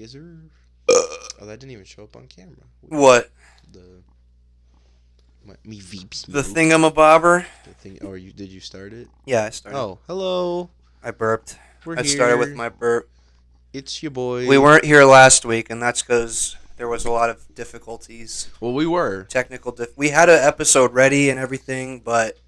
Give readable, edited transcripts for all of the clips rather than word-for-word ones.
Yes, sir. Oh, that didn't even show up on camera. What? Me VP. The thingamabobber? The thing. Oh, did you start it? Yeah, I started. Oh, hello. I burped. We're I here. started with my burp. It's your boy. We weren't here last week, and that's because there was a lot of difficulties. Well, we were. We had an episode ready and everything, but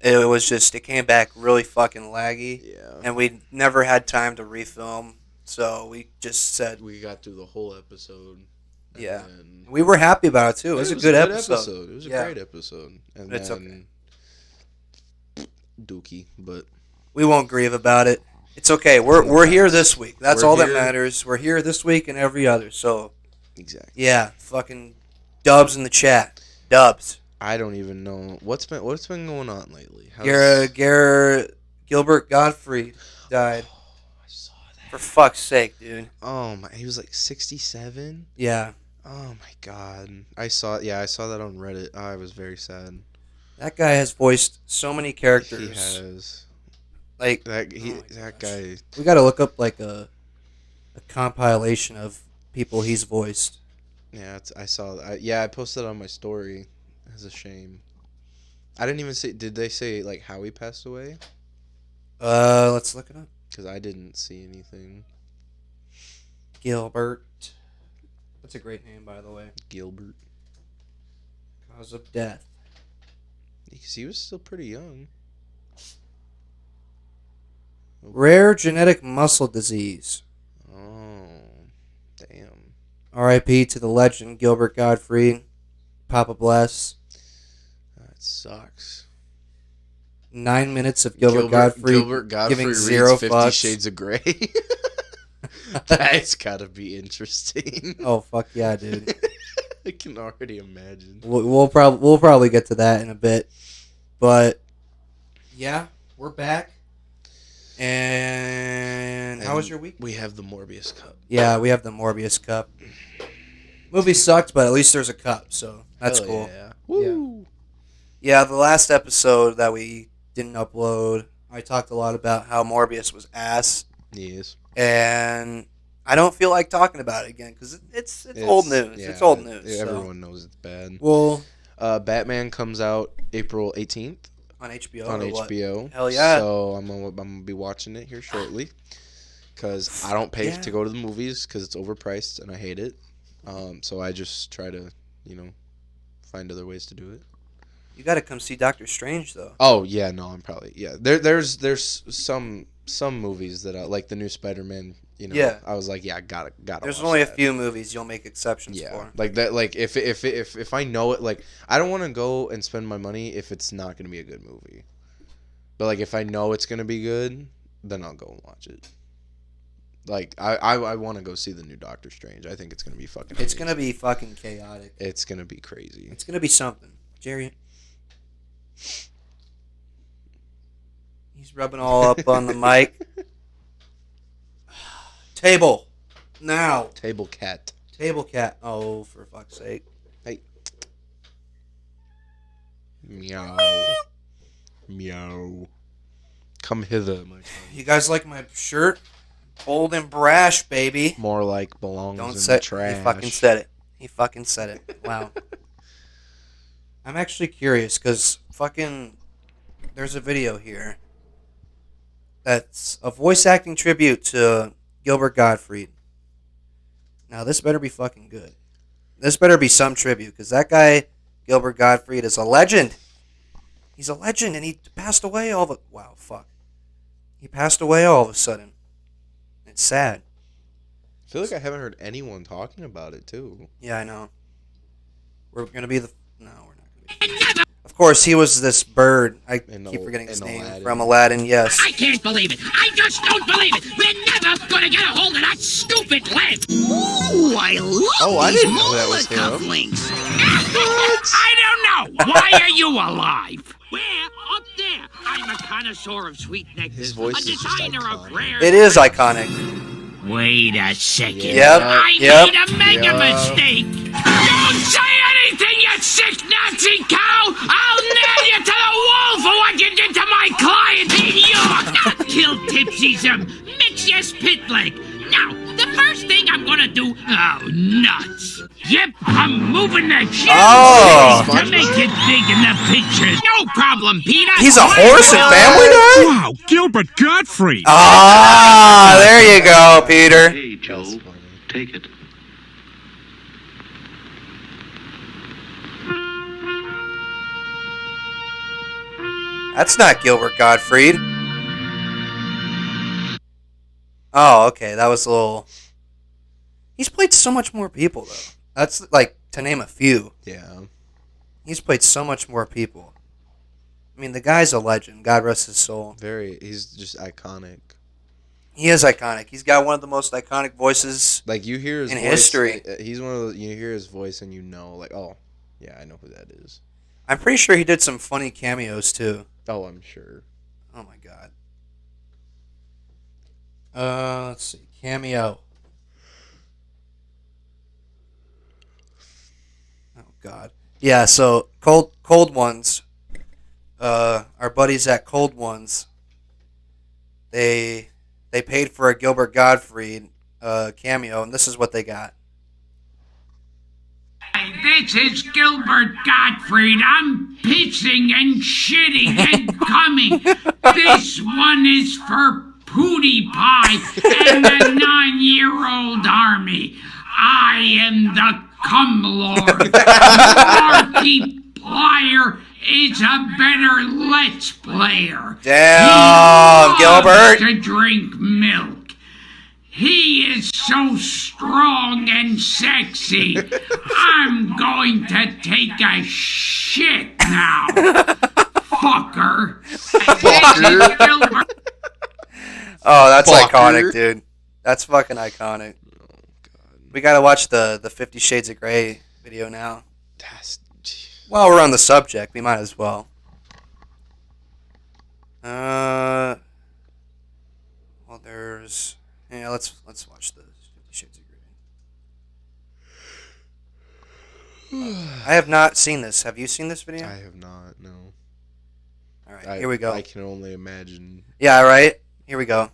it came back really fucking laggy. Yeah. And we never had time to refilm, so we just said... We got through the whole episode. Yeah. We were happy about it, too. It was a good episode. It was a great episode. And it's then... okay. Dookie, but... We won't grieve about it. It's okay. We're here this week. That's all that matters. We're here this week and every other, so... Exactly. Yeah, fucking dubs in the chat. Dubs. I don't even know what's been going on lately. Gilbert Gottfried died. Oh, I saw that. For fuck's sake, dude. Oh my, he was like 67. Yeah. Oh my god. I saw that on Reddit. I was very sad. That guy has voiced so many characters. He has. Like that guy. We got to look up like a compilation of people he's voiced. Yeah, I saw. I posted it on my story. It's a shame. I didn't even say. Did they say like how he passed away? Let's look it up. Because I didn't see anything. Gilbert. That's a great name, by the way. Gilbert. Cause of death. Because he was still pretty young. Rare genetic muscle disease. Oh, damn. R.I.P. to the legend Gilbert Godfrey. Papa bless. That sucks. 9 minutes of Gilbert Godfrey giving reads zero 50 fucks. Shades of Grey. That's gotta be interesting. Oh fuck yeah, dude! I can already imagine. We'll probably get to that in a bit, but yeah, we're back. And how was your week? We have the Morbius Cup. Yeah, we have the Morbius Cup. Movie sucked, but at least there's a cup, so that's cool. Yeah. Woo. Yeah, the last episode that we didn't upload, I talked a lot about how Morbius was ass. Yes. And I don't feel like talking about it again because it's old news. Yeah, it's old news. Yeah, everyone knows it's bad. Well, Batman comes out April 18th on HBO. On HBO. What? Hell yeah! So I'm gonna be watching it here shortly because I don't pay to go to the movies because it's overpriced and I hate it. So I just try to find other ways to do it. You got to come see Doctor Strange though. Oh yeah, no, I'm probably There's some movies that I like, the new Spider-Man. Yeah. I was like, yeah, gotta. There's only a few movies you'll make exceptions for. Like that. Like if I know it, like I don't want to go and spend my money if it's not gonna be a good movie. But like if I know it's gonna be good, then I'll go and watch it. Like I want to go see the new Doctor Strange. I think it's gonna be fucking. It's gonna be fucking chaotic. It's gonna be crazy. It's gonna be something, Jerry. He's rubbing all up on the mic. Table. Now. Table cat. Table cat. Oh, for fuck's sake. Hey. Meow. Meow. Come hither, my son. You guys like my shirt? Bold and brash, baby. More like belongs in the trash. He fucking said it. He fucking said it. Wow. I'm actually curious because there's a video here that's a voice acting tribute to Gilbert Gottfried. Now this better be fucking good. This better be some tribute because that guy Gilbert Gottfried is a legend. He's a legend and he passed away He passed away all of a sudden. It's sad. I feel like I haven't heard anyone talking about it too. Yeah, I know. We're gonna be no, we're not. Of course, he was this bird. I keep forgetting his name. Aladdin. From Aladdin, yes. I can't believe it. I just don't believe it. We're never going to get a hold of that stupid lamp. Ooh, I love these molar cufflinks. I don't know. Why are you alive? Where? Up there. I'm a connoisseur of sweet nectar. His voice a is just designer of iconic. rare... It is iconic. Wait a second. Yep. I made a mega mistake. Don't say anything, you sick Nazi cow! I'll nail you to the wall for what you did to my client in York! Not kill tipsy some mix your spit leg. Now, the first thing I'm gonna do? Oh, nuts. Yep, I'm moving the shit to make it big in the pictures. No problem, Peter. He's a horse in Family Guy? Wow, Gilbert Gottfried. Ah, there you go, Peter. Hey, Joe, take it. That's not Gilbert Gottfried. Oh, okay. That was a little... He's played so much more people, though. That's, like, to name a few. Yeah. He's played so much more people. I mean, the guy's a legend. God rest his soul. He's just iconic. He is iconic. He's got one of the most iconic voices Like, you hear his in voice, history. He's one of those, you hear his voice and you know, like, oh, yeah, I know who that is. I'm pretty sure he did some funny cameos, too. Oh, I'm sure. Oh, my God. Let's see. Cameo. Oh, God. Yeah, so Cold Ones. Our buddies at Cold Ones, they paid for a Gilbert Gottfried cameo, and this is what they got. Hey, this is Gilbert Gottfried. I'm pissing and shitting and coming. This one is for Pootie Pie and the 9-year-old army. I am the cum lord. Markiplier is a better Let's Player. Damn, Gilbert. To drink milk. He is so strong and sexy. I'm going to take a shit now. Fucker. Oh, that's Fucker. iconic, dude. That's fucking iconic. Oh, God. We gotta watch the 50 Shades of Grey video now. That's... While we're on the subject, we might as well. Well, there's... Yeah, let's watch the 50 Shades of Grey. I have not seen this. Have you seen this video? I have not, no. Alright, here we go. I can only imagine. Yeah, right? Here we go.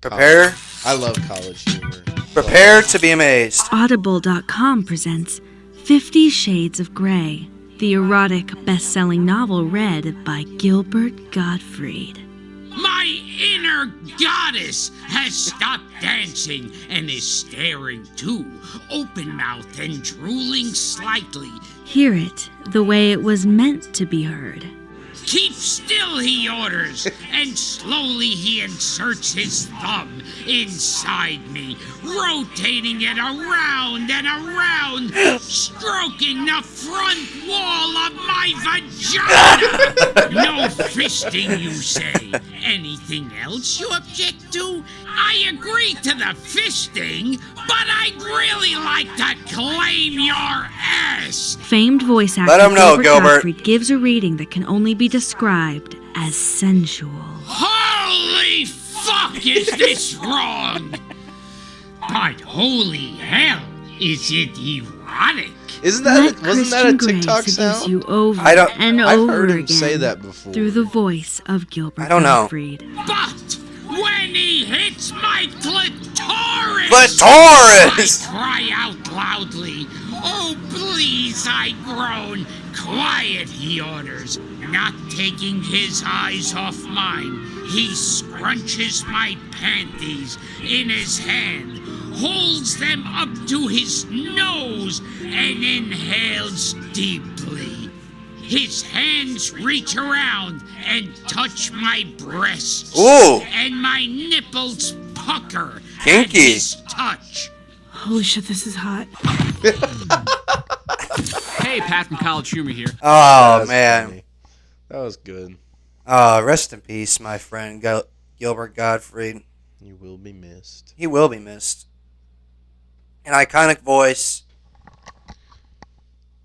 Prepare. I love college humor. Prepare to be amazed. Audible.com presents 50 Shades of Grey, the erotic best-selling novel read by Gilbert Gottfried. My inner goddess has stopped dancing and is staring too, open-mouthed and drooling slightly. Hear it the way it was meant to be heard. Keep still, he orders, and slowly he inserts his thumb inside me, rotating it around and around, stroking the front wall of my vagina. No fisting, you say. Anything else you object to? I agree to the fisting, but I'd really like to claim your ass. Famed voice actor Let him know, Gilbert. Gottfried gives a reading that can only be described as sensual. Holy fuck, is this wrong? But holy hell, is it erotic? Wasn't Let that a Christian TikTok Grey seduce sound? you over I don't- and I've over heard him again say that before. through the voice of Gilbert I don't know. Gottfried. But when he hits my clitoris, Clitoris! I cry out loudly. Oh, please, I groan. Quiet, he orders, not taking his eyes off mine. He scrunches my panties in his hand, holds them up to his nose, and inhales deeply. His hands reach around and touch my breasts. Ooh. And my nipples pucker at Kinky. his touch. Holy shit, this is hot. Hey, Pat from College Humor here. Oh, That's man. funny. That was good. Rest in peace, my friend Gilbert Gottfried. You will be missed. He will be missed. An iconic voice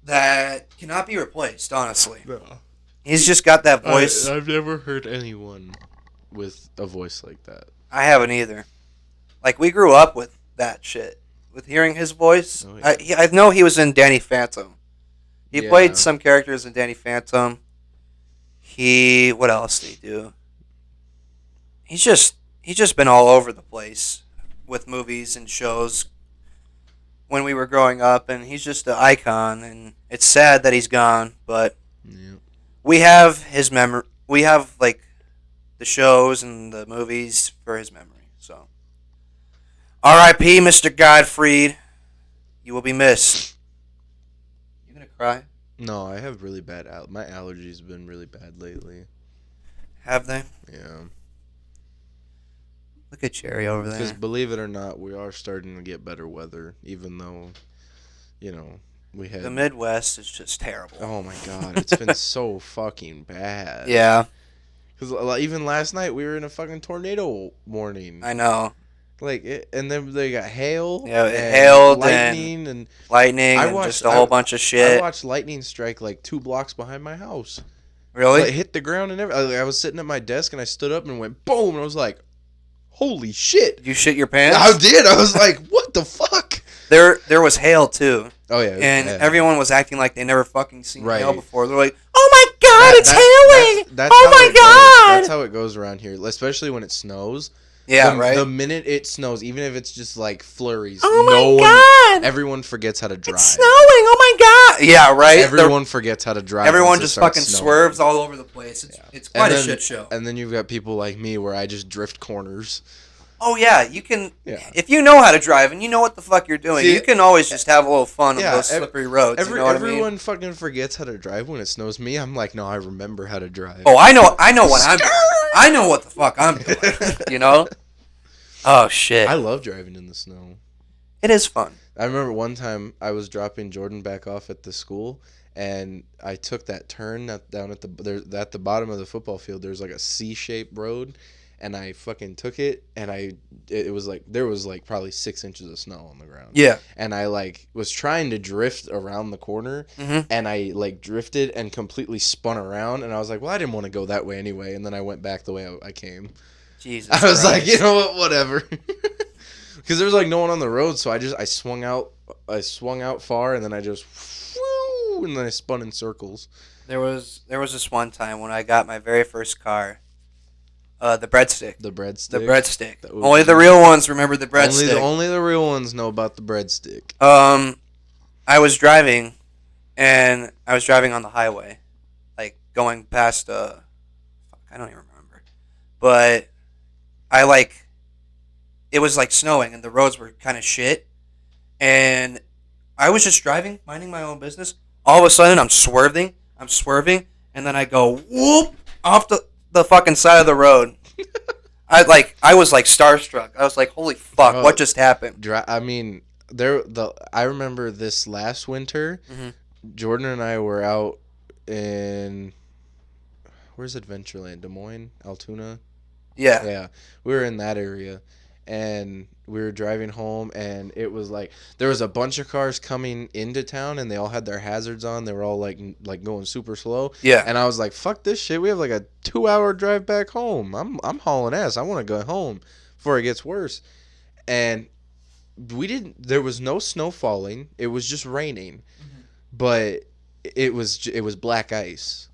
that cannot be replaced, honestly. No. He's just got that voice. I've never heard anyone with a voice like that. I haven't either. Like, we grew up with that shit. With hearing his voice. Oh, yeah. I know he was in Danny Phantom. He Yeah. played some characters in Danny Phantom. What else did he do? He's just been all over the place. with movies and shows when we were growing up, and he's just an icon, and it's sad that he's gone, but we have his memory. We have, like, the shows and the movies for his memory, so. R.I.P. Mr. Godfried. You will be missed. You gonna cry? No, I have really bad my allergies have been really bad lately. Have they? Yeah. Look at Jerry over there. Because believe it or not, we are starting to get better weather, even though, we had... The Midwest is just terrible. Oh my god, it's been so fucking bad. Yeah. Because even last night, we were in a fucking tornado warning. I know. And then they got hail. Yeah, it hailed lightning and just a whole bunch of shit. I watched lightning strike like 2 blocks behind my house. Really? It hit the ground and everything. I was sitting at my desk and I stood up and went boom, and I was like, holy shit. Did you shit your pants? I did. I was like, what the fuck? There was hail too. Oh yeah. And everyone was acting like they never fucking seen hail before. They're like, oh my god, it's hailing! Oh my god! That's how it goes around here, especially when it snows. Yeah, right. The minute it snows, even if it's just like flurries, everyone forgets how to drive. It's snowing! Oh my god! Yeah, right. Everyone forgets how to drive. Everyone just fucking swerves all over the place. It's quite a shit show. And then you've got people like me where I just drift corners. Oh yeah, you can. Yeah. If you know how to drive and you know what the fuck you're doing, you can always just have a little fun on those slippery roads. Everyone fucking forgets how to drive when it snows. Me, I'm like, no, I remember how to drive. Oh, I know what I'm doing. I know what the fuck I'm doing. You know? Oh shit! I love driving in the snow. It is fun. I remember one time I was dropping Jordan back off at the school, and I took that turn down at the bottom of the football field. There's like a C-shaped road, and I fucking took it, and it was like there was like probably 6 inches of snow on the ground. Yeah. And I like was trying to drift around the corner, and I like drifted and completely spun around, and I was like, well, I didn't want to go that way anyway, and then I went back the way I came. Jesus. I was like, you know what, whatever. Because there was like no one on the road, so I swung out far, and then I just, whoo, and then I spun in circles. There was this one time when I got my very first car, the breadstick. The breadstick. The breadstick. Only the real ones remember the breadstick. Only the real ones know about the breadstick. I was driving, and I was driving on the highway, like going past I don't even remember, but it was like snowing and the roads were kind of shit, and I was just driving, minding my own business. All of a sudden, I'm swerving, and then I go whoop off the fucking side of the road. I was like starstruck. I was like, holy fuck, what just happened? I mean, I remember this last winter, Jordan and I were out in, where's Adventureland? Des Moines? Altoona? Yeah. Yeah. We were in that area, and we were driving home, and it was like there was a bunch of cars coming into town, and they all had their hazards on. They were all like going super slow. Yeah. And I was like, fuck this shit. We have like a 2-hour drive back home. I'm hauling ass. I want to go home before it gets worse. And there was no snow falling. It was just raining. But it was black ice.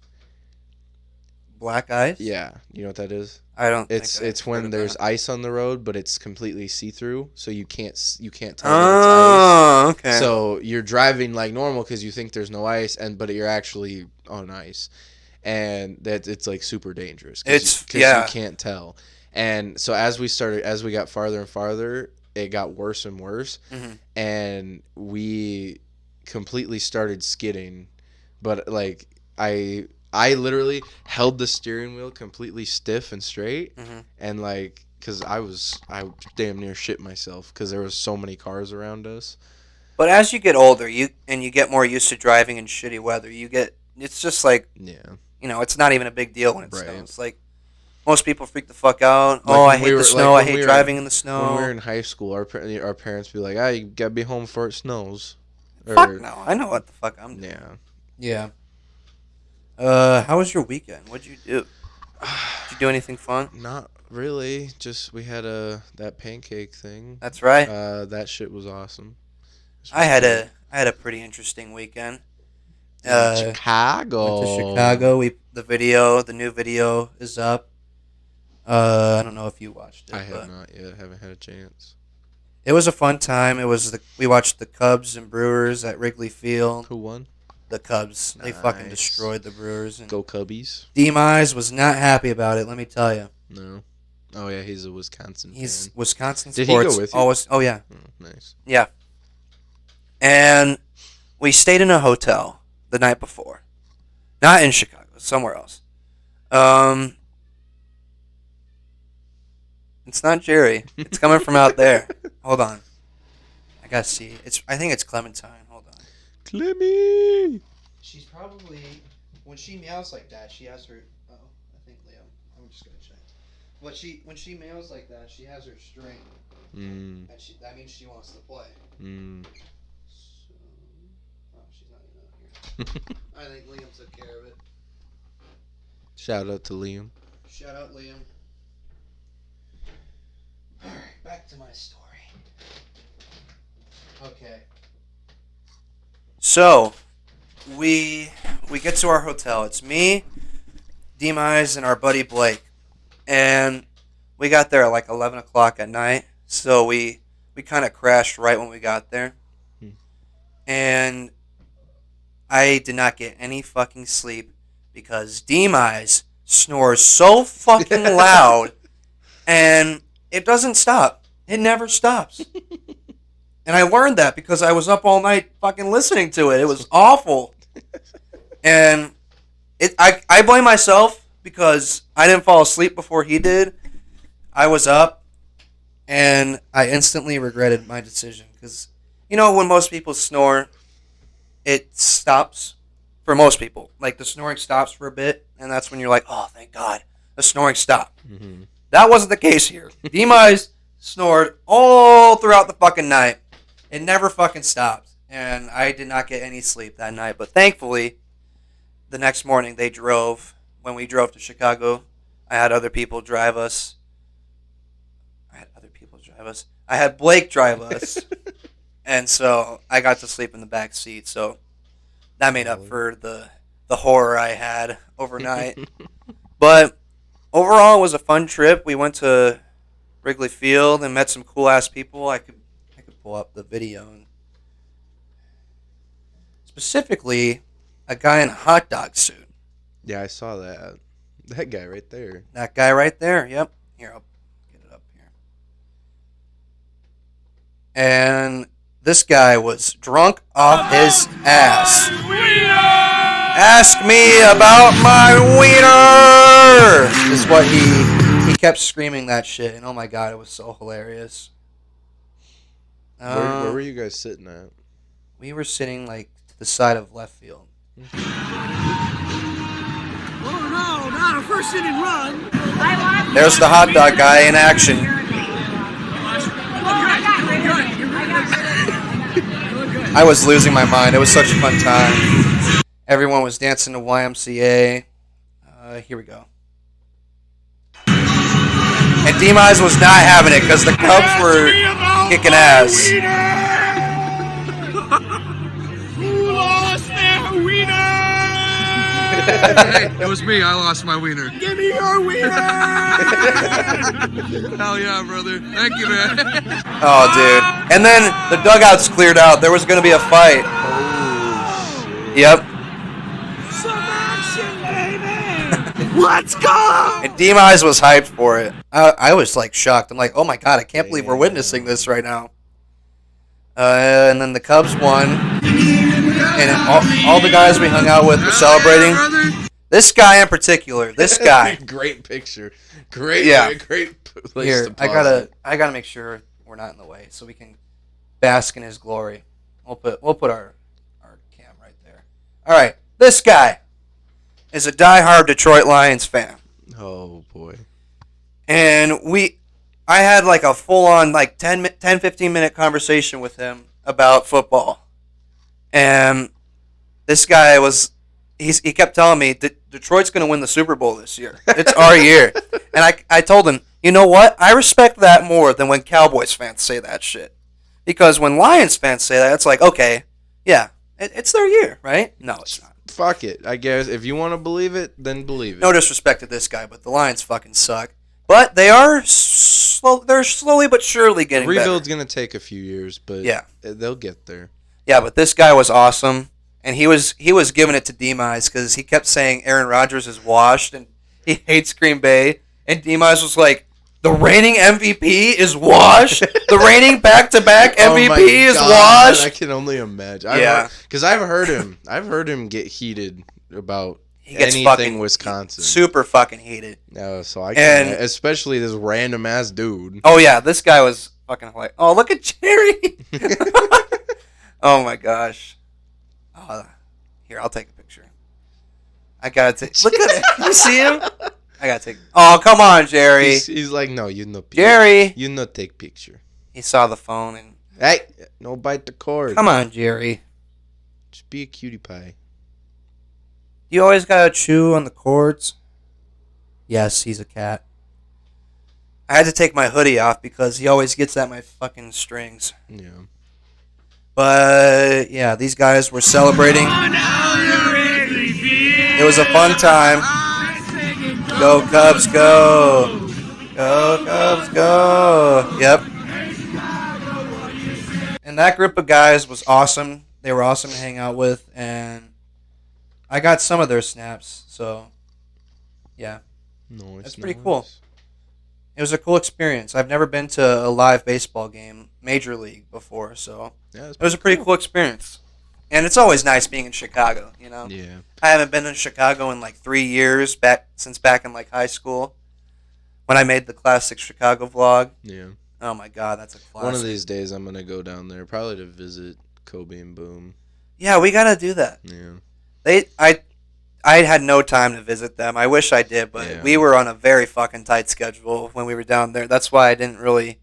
Black ice? Yeah. You know what that is? I don't. It's when there's ice on the road, but it's completely see through, so you can't tell that it's ice. Oh, okay. So you're driving like normal because you think there's no ice, but you're actually on ice, and it's like super dangerous. Because you can't tell. And so as we got farther and farther, it got worse and worse, and we completely started skidding. But like I literally held the steering wheel completely stiff and straight, and like, cause I damn near shit myself because there was so many cars around us. But as you get older, you get more used to driving in shitty weather. It's just like, it's not even a big deal when it snows. Like, most people freak the fuck out. Like I hate the snow. I hate driving in the snow. When we were in high school, our parents would be like, you gotta be home before it snows. Fuck no, I know what the fuck I'm doing. Yeah. How was your weekend? What'd you do? Did you do anything fun? Not really. Just we had that pancake thing. That's right. That shit was awesome. I had a pretty interesting weekend. Chicago. Went to Chicago. The new video is up. I don't know if you watched it. I have not yet. Haven't had a chance. It was a fun time. We watched the Cubs and Brewers at Wrigley Field. Who won? The Cubs. They fucking Nice. destroyed the Brewers. And Go Cubbies. D-Mize was not happy about it, let me tell you. No. Oh, yeah, he's a Wisconsin He's fan. Wisconsin Did he sports. go with you? Always, oh, yeah. Oh, nice. Yeah. And we stayed in a hotel the night before. Not in Chicago, somewhere else. It's not Jerry. It's coming from out there. Hold on. I gotta see. I think it's Clementine. Hold on. Clemmy! She's probably, when she meows like that, she has her. Oh, I think Liam. I'm just gonna check. When she meows like that, she has her string, and that means she wants to play. So, oh, she's not even out here. I think Liam took care of it. Shout out to Liam. Shout out, Liam. All right, back to my story. Okay. So, we get to our hotel. It's me, D-Mize, and our buddy Blake. And we got there at like 11 o'clock at night. So we kind of crashed right when we got there. And I did not get any fucking sleep because D-Mize snores so fucking loud. And it doesn't stop. It never stops. And I learned that because I was up all night fucking listening to it. It was awful. And I blame myself because I didn't fall asleep before he did. I was up, and I instantly regretted my decision. Because, you know, when most people snore, it stops for most people. Like, the snoring stops for a bit, and that's when you're like, oh, thank God, the snoring stopped. Mm-hmm. That wasn't the case here. D-Mize snored all throughout the fucking night. It never fucking stopped. And I did not get any sleep that night. But thankfully, the next morning when we drove to Chicago, I had other people drive us. I had Blake drive us. And so I got to sleep in the back seat. So that made up for the horror I had overnight. But overall, it was a fun trip. We went to Wrigley Field and met some cool ass people. I could pull up the video. And specifically, a guy in a hot dog suit. Yeah, I saw that. That guy right there. That guy right there. Yep. Here, I'll get it up here. And this guy was drunk off his ass. Ask me about my wiener! Is what he kept screaming that shit, and oh my god, it was so hilarious. Where were you guys sitting at? We were sitting like to the side of left field. Oh no, not a first inning run. There's the hot dog guy in action. I was losing my mind. It was such a fun time. Everyone was dancing to YMCA. Here we go. And D-Mize was not having it because the Cubs were kicking ass. Who lost their wiener? Hey, it was me. I lost my wiener. Give me your wiener! Hell yeah, brother. Thank you, man. Oh, dude. And then the dugouts cleared out. There was going to be a fight. Oh, shit. Yep. Some action, baby! Let's go! And D-Mize was hyped for it. I was like shocked. I'm like, oh my god, I can't believe we're witnessing this right now. And then the Cubs won. And all the guys we hung out with were celebrating. This guy in particular. This guy. Great picture. Great place Here, to pause I gotta make sure we're not in the way so we can bask in his glory. We'll put our cam right there. All right, this guy is a diehard Detroit Lions fan. Oh boy. And I had like a full-on like 10-15 minute conversation with him about football. And this guy he kept telling me Detroit's going to win the Super Bowl this year. It's our year. And I told him, you know what? I respect that more than when Cowboys fans say that shit. Because when Lions fans say that, it's like, okay, yeah, it's their year, right? No, it's not. Fuck it. I guess if you want to believe it, then believe it. No disrespect to this guy, but the Lions fucking suck. But they are slow. They're slowly but surely getting Rebuild's better. gonna take a few years, but Yeah. they'll get there. Yeah, but this guy was awesome, and he was giving it to Demise because he kept saying Aaron Rodgers is washed and he hates Green Bay, and Demise was like, "The reigning MVP is washed. The reigning back-to-back MVP is washed." I can only imagine. Yeah, because I've heard him get heated about he gets anything fucking Wisconsin. super fucking heated. So I can, And- especially this random ass dude. Oh yeah, this guy was fucking like, oh look at Jerry. Oh my gosh. Here, I'll take a picture. I gotta take. Look at it. You see him? I gotta take. Oh come on, Jerry. He's like, no, you no picture. Jerry. You no take picture. He saw the phone and. Hey, no bite the cord. Come on, Jerry. Just be a cutie pie. You always gotta chew on the cords. Yes, he's a cat. I had to take my hoodie off because he always gets at my fucking strings. Yeah. But yeah, these guys were celebrating. It was a fun time. Go Cubs, go! Go Cubs, go! Yep. And that group of guys was awesome. They were awesome to hang out with, and I got some of their snaps. So, yeah, No, that's pretty cool. It was a cool experience. I've never been to a live baseball game, Major League, before, so Yeah, it was a pretty cool experience. And it's always nice being in Chicago, you know? Yeah. I haven't been in Chicago in like 3 years, since back in like high school, when I made the classic Chicago vlog. Yeah. Oh my god, that's a classic. One of these days I'm gonna go down there, probably to visit Kobe and Boom. Yeah, we gotta do that. Yeah. I had no time to visit them. I wish I did, but Yeah. we were on a very fucking tight schedule when we were down there. That's why I didn't really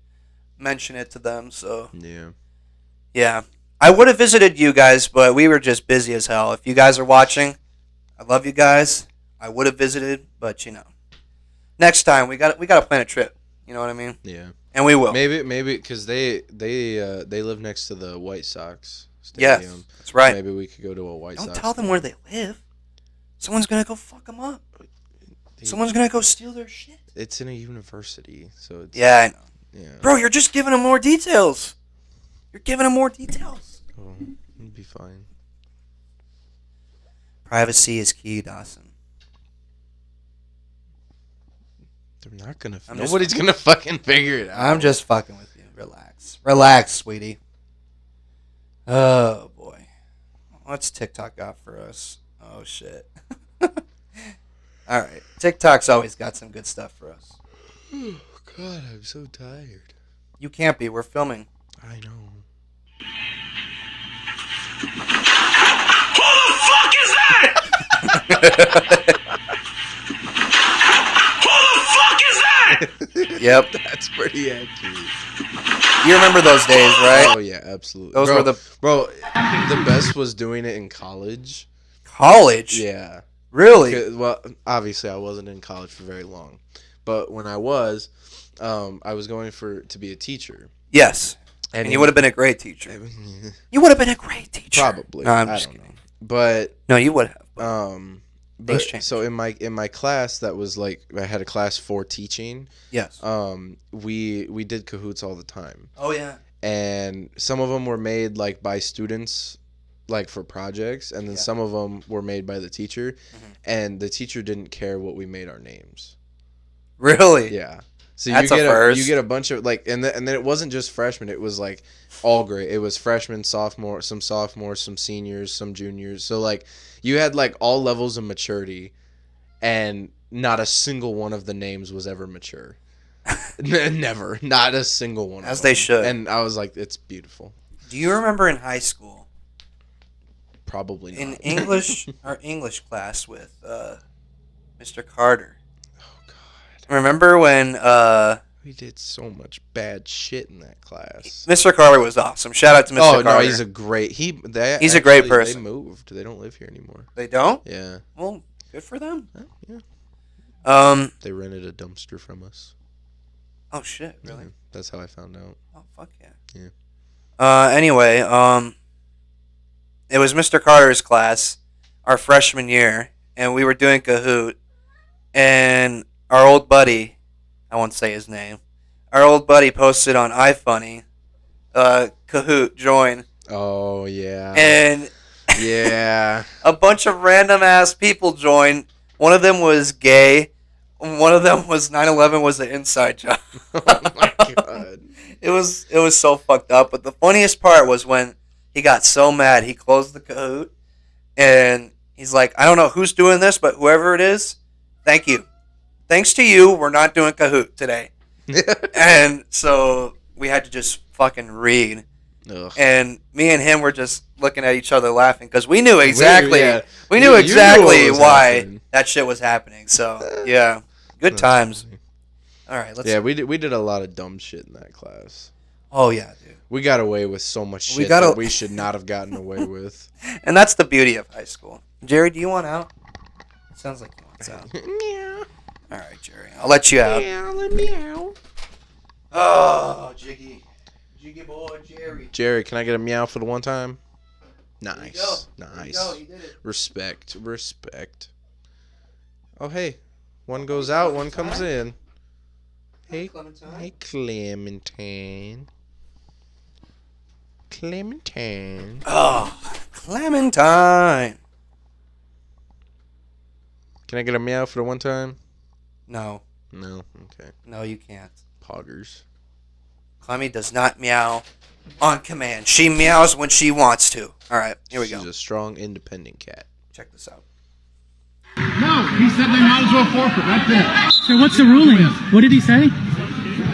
mention it to them. So Yeah. yeah, I would have visited you guys, but we were just busy as hell. If you guys are watching, I love you guys. I would have visited, but you know, next time we got to plan a trip. You know what I mean? Yeah. And we will. Maybe because they live next to the White Sox Yes, stadium. that's right. Maybe we could go to a White Don't Sox. tell them where they live. Someone's gonna go fuck them up. Someone's gonna go steal their shit. It's in a university, so it's, Yeah, I know. yeah. Bro, you're just giving them more details. You're giving them more details. Oh, it'd be fine. Privacy is key, Dawson. They're not gonna. I'm just Nobody's gonna fucking figure it out. I'm just fucking with you. Relax. Relax, sweetie. Oh, boy. What's TikTok got for us? Oh, shit. All right. TikTok's always got some good stuff for us. Oh God, I'm so tired. You can't be. We're filming. I know. Who the fuck is that? Who the fuck is that? Yep. That's pretty accurate. You remember those days, right? Oh yeah, absolutely. Those bro, were the the best was doing it in college. college. Yeah. Really? Well, obviously I wasn't in college for very long, but when I was going to be a teacher. Yes. And you would have been a great teacher. You would have been a great teacher. Probably. No, I'm I just don't kidding. know. But No, you would have. but Things change. so in my class that was like I had a class for teaching. Yes. We did cahoots all the time. Oh yeah. And some of them were made like by students like for projects, and then some of them were made by the teacher, and the teacher didn't care what we made our names. Really? Yeah. So That's you a get first. you get a bunch of like, and then it wasn't just freshmen, it was like all grade. It was freshmen, sophomore, some sophomores, some seniors, some juniors. So like you had like all levels of maturity, and not a single one of the names was ever mature. Never. Not a single one. As of they them. should. And I was like, it's beautiful. Do you remember in high school Probably not. in English, our English class with Mr. Carter? Oh God. Remember when We did so much bad shit in that class. Mr. Carter was awesome? Shout out to Mr. Oh Carter. no, he's a great He's a great person. They moved. They don't live here anymore. They don't? Yeah. Well, good for them. Yeah. They rented a dumpster from us. Oh shit! Really? Yeah, that's how I found out. Oh fuck yeah. Yeah. Anyway, it was Mr. Carter's class, our freshman year, and we were doing Kahoot, and our old buddy, I won't say his name. Our old buddy posted on iFunny, Kahoot, join. Oh, yeah. And yeah. a bunch of random ass people joined. One of them was gay. One of them was 9/11 was an inside job. Oh, my God. It was so fucked up. But the funniest part was when he got so mad, he closed the Kahoot. And he's like, I don't know who's doing this, but whoever it is, thank you. Thanks to you, we're not doing Kahoot today. And so we had to just fucking read. Ugh. And me and him were just looking at each other laughing because we knew exactly You knew exactly what was why happening. that shit was happening. So yeah, good times. All right, let's. Yeah, we did a lot of dumb shit in that class. Oh yeah, dude. We got away with so much shit got that we should not have gotten away with. And that's the beauty of high school. Jerry, do you want out? Sounds like he wants out. Meow. All right, Jerry, I'll let you out. Meow, meow. Oh, Jiggy boy, Jerry. Jerry, can I get a meow for the one time? Nice. There you Nice. go, you did it. Respect. Oh, hey. One goes out, one comes in. Hey, Clementine. Hey, Clementine. Clementine. Oh, Clementine. Can I get a meow for the one time? No, No. Okay. no, you can't. Poggers. Clemmy does not meow on command. She meows when she wants to. All right, here we She's go. a strong, independent cat. Check this out. No, he said they might as well forfeit. That's it. So what's the ruling? What did he say?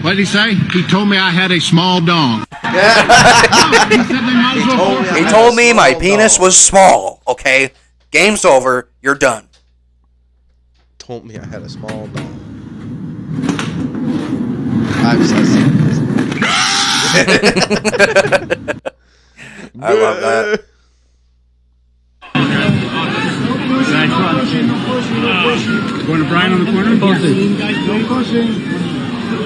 What did he say? He told me I had a small dong. He said they might as well forfeit. He told me my penis was small. Okay, game's over. You're done. Told me I had a small dog. I've said this. I love that. Going to Brian on the corner?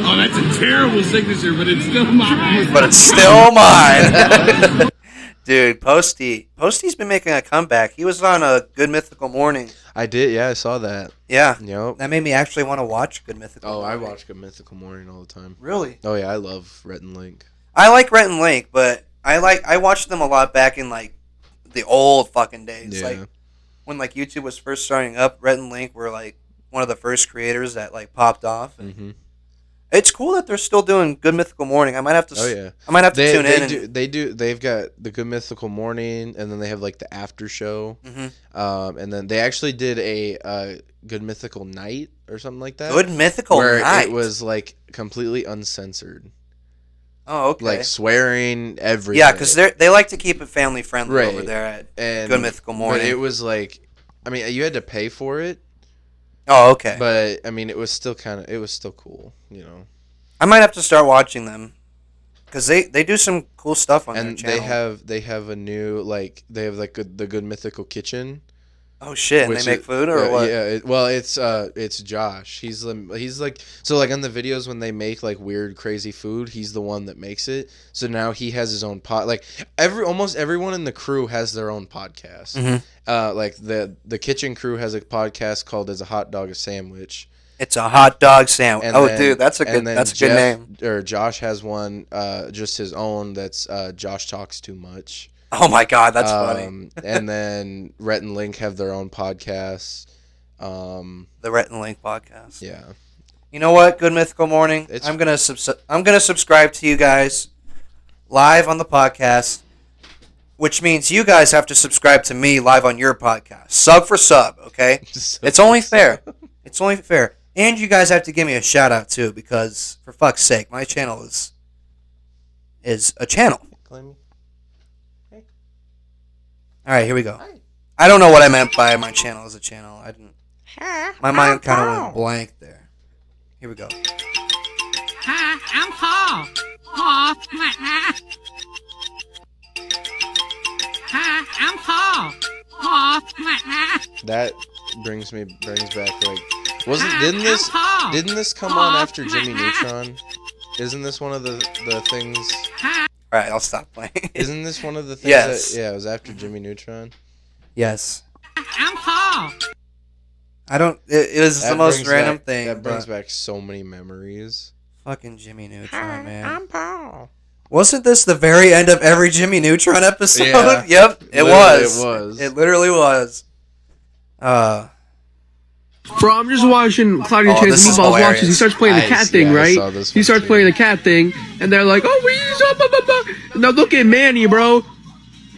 Oh, that's a terrible signature, but it's still mine. But it's still mine. Dude, Posty's been making a comeback. He was on a Good Mythical Morning. I did, yeah, I saw that. Yeah. Yep. That made me actually want to watch Good Mythical Oh, I Morning. watch Good Mythical Morning all the time. Really? Oh yeah, I love Rhett and Link. I like Rhett and Link, but I watched them a lot back in like the old fucking days. Yeah. Like when like YouTube was first starting up, Rhett and Link were like one of the first creators that like popped off. And Mm-hmm. it's cool that they're still doing Good Mythical Morning. I might have to. Oh yeah. I might have to tune in. They've got the Good Mythical Morning, and then they have like the after show. Mhm. And then they actually did a Good Mythical Night or something like that. Good Mythical where Night. it was like completely uncensored, Oh, okay. like swearing everything. yeah, because they like to keep it family friendly Right. over there at and Good Mythical Morning. But it was like, I mean, you had to pay for it, Oh, okay. but I mean, it was still cool, you know. I might have to start watching them because they do some cool stuff on their And channel. they have a new they have like the Good Mythical Kitchen. Oh shit! And which they make food or what? Yeah, it's Josh. He's like so like on the videos when they make like weird crazy food, he's the one that makes it. So now he has his own pod. Like almost everyone in the crew has their own podcast. Mhm. Like the kitchen crew has a podcast called "Is a Hot Dog a Sandwich?" It's a hot dog sandwich. And Oh, then- dude, that's a and good then good Jeff- name. Or Josh has one, just his own. That's Josh Talks Too Much. Oh my god, that's funny. And then Rhett and Link have their own podcasts. The Rhett and Link podcast. Yeah. You know what? Good Mythical Morning. It's- I'm gonna subscribe to you guys live on the podcast, which means you guys have to subscribe to me live on your podcast. Sub for sub, okay? It's only fair. It's only fair. And you guys have to give me a shout out too, because for fuck's sake, my channel is a channel. All right, here we go. I don't know what I meant by my channel is a channel. I didn't. My mind kind of went blank there. Here we go. Hi, I'm Paul. Paul. Hi, I'm Paul. Paul. That brings back like didn't this come on after Jimmy Neutron? Isn't this one of the things? All right, I'll stop playing. Isn't this one of the things? Yes. That, yeah, it was after Jimmy Neutron. Yes. I'm Paul. I don't. It was the most random thing. That brings back so many memories. Fucking Jimmy Neutron, man. I'm Paul. Wasn't this the very end of every Jimmy Neutron episode? Yeah. Yep, it was. It was. It literally was. Bro, I'm just watching Claudia Oh, this Chase is Meatballs hilarious. watches. He starts playing the cat thing, I right? saw this He one starts too. playing the cat thing, and they're like, "Oh, he's up, up, up, up." Now look at Manny, bro.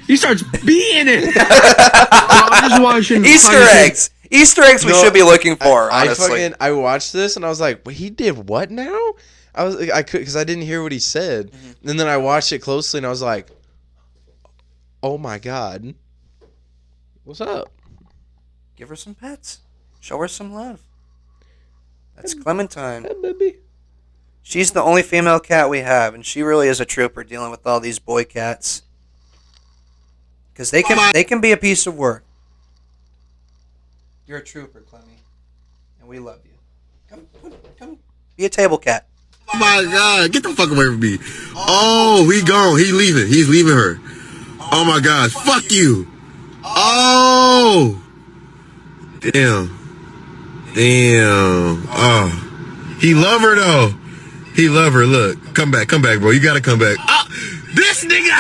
He starts being it. Bro, I'm just watching Easter Claudia Chase- eggs. Easter eggs we should be looking for. Honestly, I watched this and I was like, "Wait, he did what now?" I could because I didn't hear what he said, and then I watched it closely and I was like, "Oh my god, what's up?" give her some pets. Show her some love. That's Clementine. Hey, baby. She's the only female cat we have, and she really is a trooper dealing with all these boy cats. Because they can be a piece of work. You're a trooper, Clemmy, and we love you. Come, be a table cat. Oh my God, get the fuck away from me. Oh, he gone. He leaving. He's leaving her. Oh my God, fuck you. Oh. Damn. Oh. He love her though. He love her. Look, come back, bro. You gotta come back. This nigga.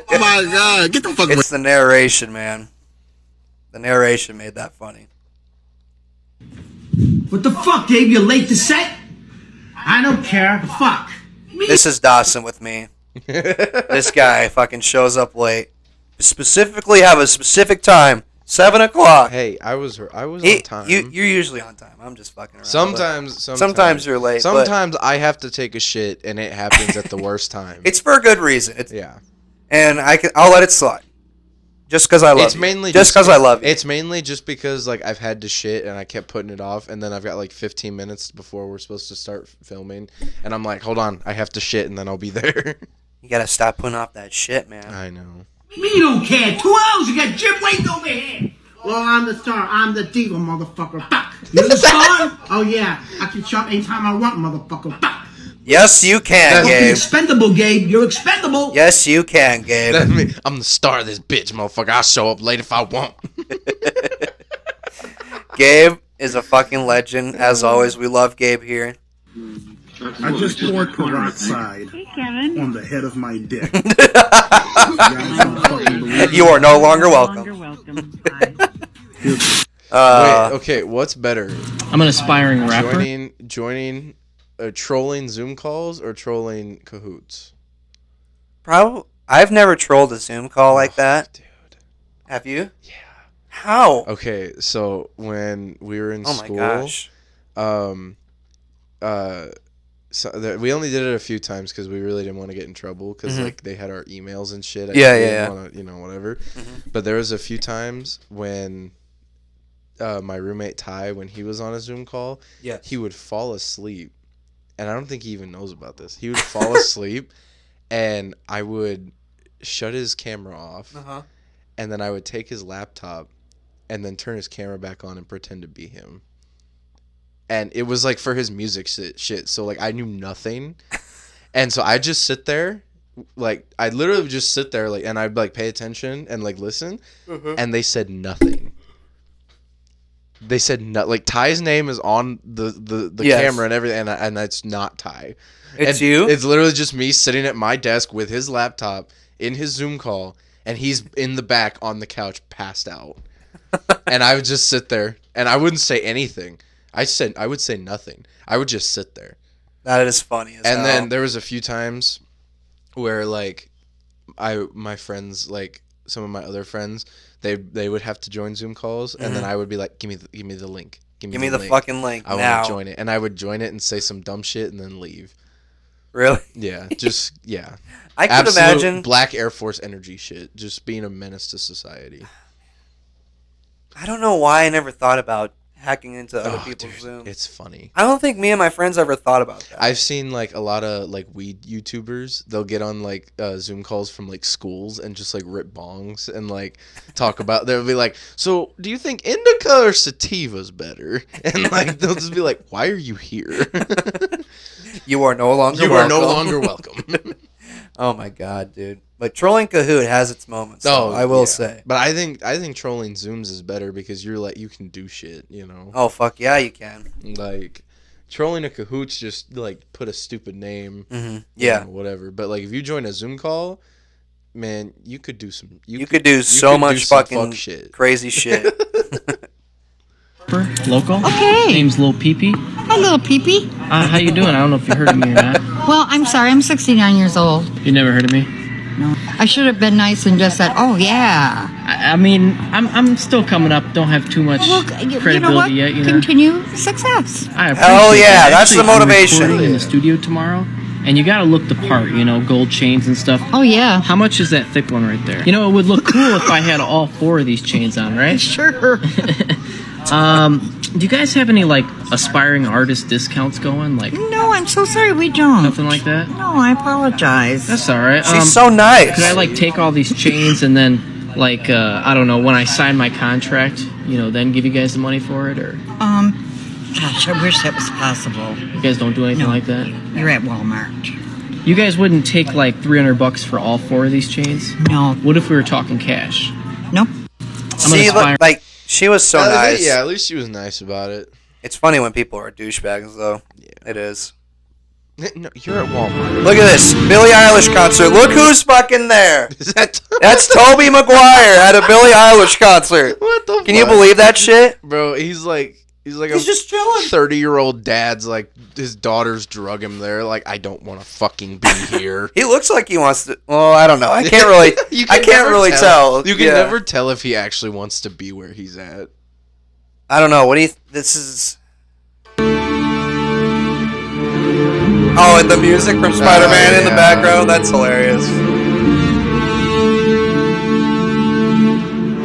Oh my God, get the fuck away. It's the narration, man. The narration made that funny. What the fuck, Dave? You're late to set? I don't care. The fuck. This is Dawson with me. This guy fucking shows up late. Specifically have a specific time. 7 o'clock. Hey, I was on time. You're usually on time. I'm just fucking around. Sometimes you're late. Sometimes I have to take a shit and it happens at the worst time. It's for a good reason. Yeah. And I'll let it slide. Just because I love you. Just because I love you. It's mainly just because like I've had to shit and I kept putting it off, and then I've got like 15 minutes before we're supposed to start filming, and I'm like, hold on, I have to shit, and then I'll be there. You gotta stop putting off that shit, man. I know. Me don't care. 2 hours, you got Jim waiting over here. Well, I'm the star. I'm the diva, motherfucker. Fuck. You're the star? Oh, yeah. I can shop anytime I want, motherfucker. Fuck. Yes, you can, You're Gabe. expendable, Gabe. You're expendable. Yes, you can, Gabe. That's me. I'm the star of this bitch, motherfucker. I'll show up late if I want. Gabe is a fucking legend. As always, we love Gabe here. I just poured peroxide on the head of my dick. You are no longer welcome. Wait, okay, what's better? I'm an aspiring rapper. Joining trolling Zoom calls or trolling Cahoots? Probably. I've never trolled a Zoom call like that. Dude. Have you? Yeah. How? Okay, so when we were in school, my gosh. we only did it a few times because we really didn't want to get in trouble because like they had our emails and shit. Yeah. Wanna, whatever. But there was a few times when my roommate Ty, when he was on a Zoom call, he would fall asleep, and I don't think he even knows about this. He would fall asleep, and I would shut his camera off, and then I would take his laptop, and then turn his camera back on and pretend to be him. And it was like for his music shit. So like I knew nothing. And so I just sit there, like I literally would just sit there like, and I'd like pay attention and like listen. And they said nothing. They said no, like Ty's name is on the camera and everything, and that's not Ty. It's and you? It's literally just me sitting at my desk with his laptop in his Zoom call, and he's in the back on the couch passed out. And I would just sit there and I wouldn't say anything. I would say nothing. I would just sit there. That is funny as hell. And then there was a few times where like my friends, like some of my other friends, they would have to join Zoom calls, and then I would be like, give me the link. Give me the fucking link. I want to join it. And I would join it and say some dumb shit and then leave. Really? Yeah. Just yeah. I could imagine Black Air Force energy shit. Just being a menace to society. I don't know why I never thought about hacking into other people's Zoom. It's funny. I don't think me and my friends ever thought about that. I've seen like a lot of like weed YouTubers. They'll get on like Zoom calls from like schools and just like rip bongs and like talk about. They'll be like, "So, do you think indica or sativa's better?" And like they'll just be like, "Why are you here?" You are no longer. You are no longer welcome. Oh my god, dude! But trolling Kahoot has its moments. Oh, I will say. But I think trolling Zooms is better because you're like you can do shit, you know. Oh fuck yeah, you can. Like trolling a Kahoot's just like put a stupid name, yeah, whatever. But like if you join a Zoom call, man, you could do some. You could do so much fucking fuck shit. Crazy shit. Local. Okay. Name's Lil Peepee. Hi, little peepee. How you doing? I don't know if you heard of me or not. Well, I'm sorry. I'm 69 years old. You never heard of me? No. I should have been nice and just said, "Oh yeah." I mean, I'm still coming up. Don't have too much credibility you know what? yet. You know? Continue success. I appreciate Hell yeah, that. that's Actually, the motivation. I'm recording in the studio tomorrow, and you gotta look the part. You know, gold chains and stuff. Oh yeah. How much is that thick one right there? You know, it would look cool if I had all 4 of these chains on, right? Sure. Do you guys have any like aspiring artist discounts going? Like No, I'm so sorry. We don't. nothing like that? No, I apologize. That's all right. She's so nice. Could I like take all these chains and then like I don't know, when I sign my contract, you know, then give you guys the money for it, or Gosh, I wish that was possible. you guys don't do anything like that? You're at Walmart. You guys wouldn't take like $300 for all 4 of these chains? No. What if we were talking cash? Nope. See, like she was so nice. Yeah, at least she was nice about it. It's funny when people are douchebags, though. Yeah, it is. No, you're at Walmart. Look at this Billie Eilish concert. Look who's fucking there. Is that That's Tobey Maguire at a Billie Eilish concert. What the fuck? Can you believe that shit? Bro, he's He's just chilling. 30-year-old dad's like his daughters drug him there. Like, I don't want to fucking be here. He looks like he wants to. Well, I don't know. I can't really. I can't never really tell. You can Yeah. never tell if he actually wants to be where he's at. I don't know. What do you? This is. Oh, and the music from Spider-Man in the background. That's hilarious. Do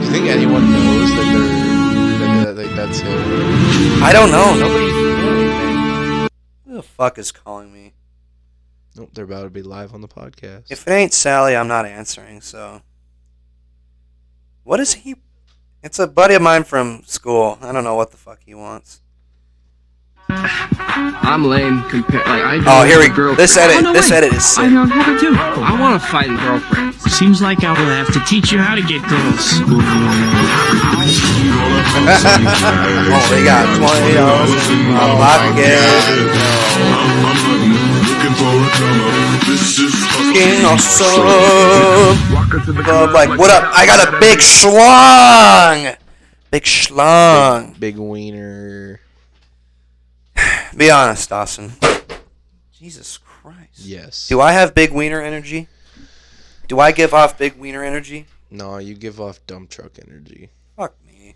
you think anyone knows that that's him? I don't know. Nobody's doing anything. Who the fuck is calling me? Nope, they're about to be live on the podcast. If it ain't Sally, I'm not answering. So. What is he? It's a buddy of mine from school. I don't know what the fuck he wants. I'm lame compared. Like I. Oh, here we go. This edit. This edit is sick. I don't have it too. I want to find girlfriends. Seems like I will have to teach you how to get girls. Oh, they got $20 in my pocket. Fucking awesome. Like, what up? I got a big schlong. Big schlong. Big wiener. Be honest, Dawson. Jesus Christ. Yes. Do I have big wiener energy? Do I give off big wiener energy? No, you give off dump truck energy. Fuck me.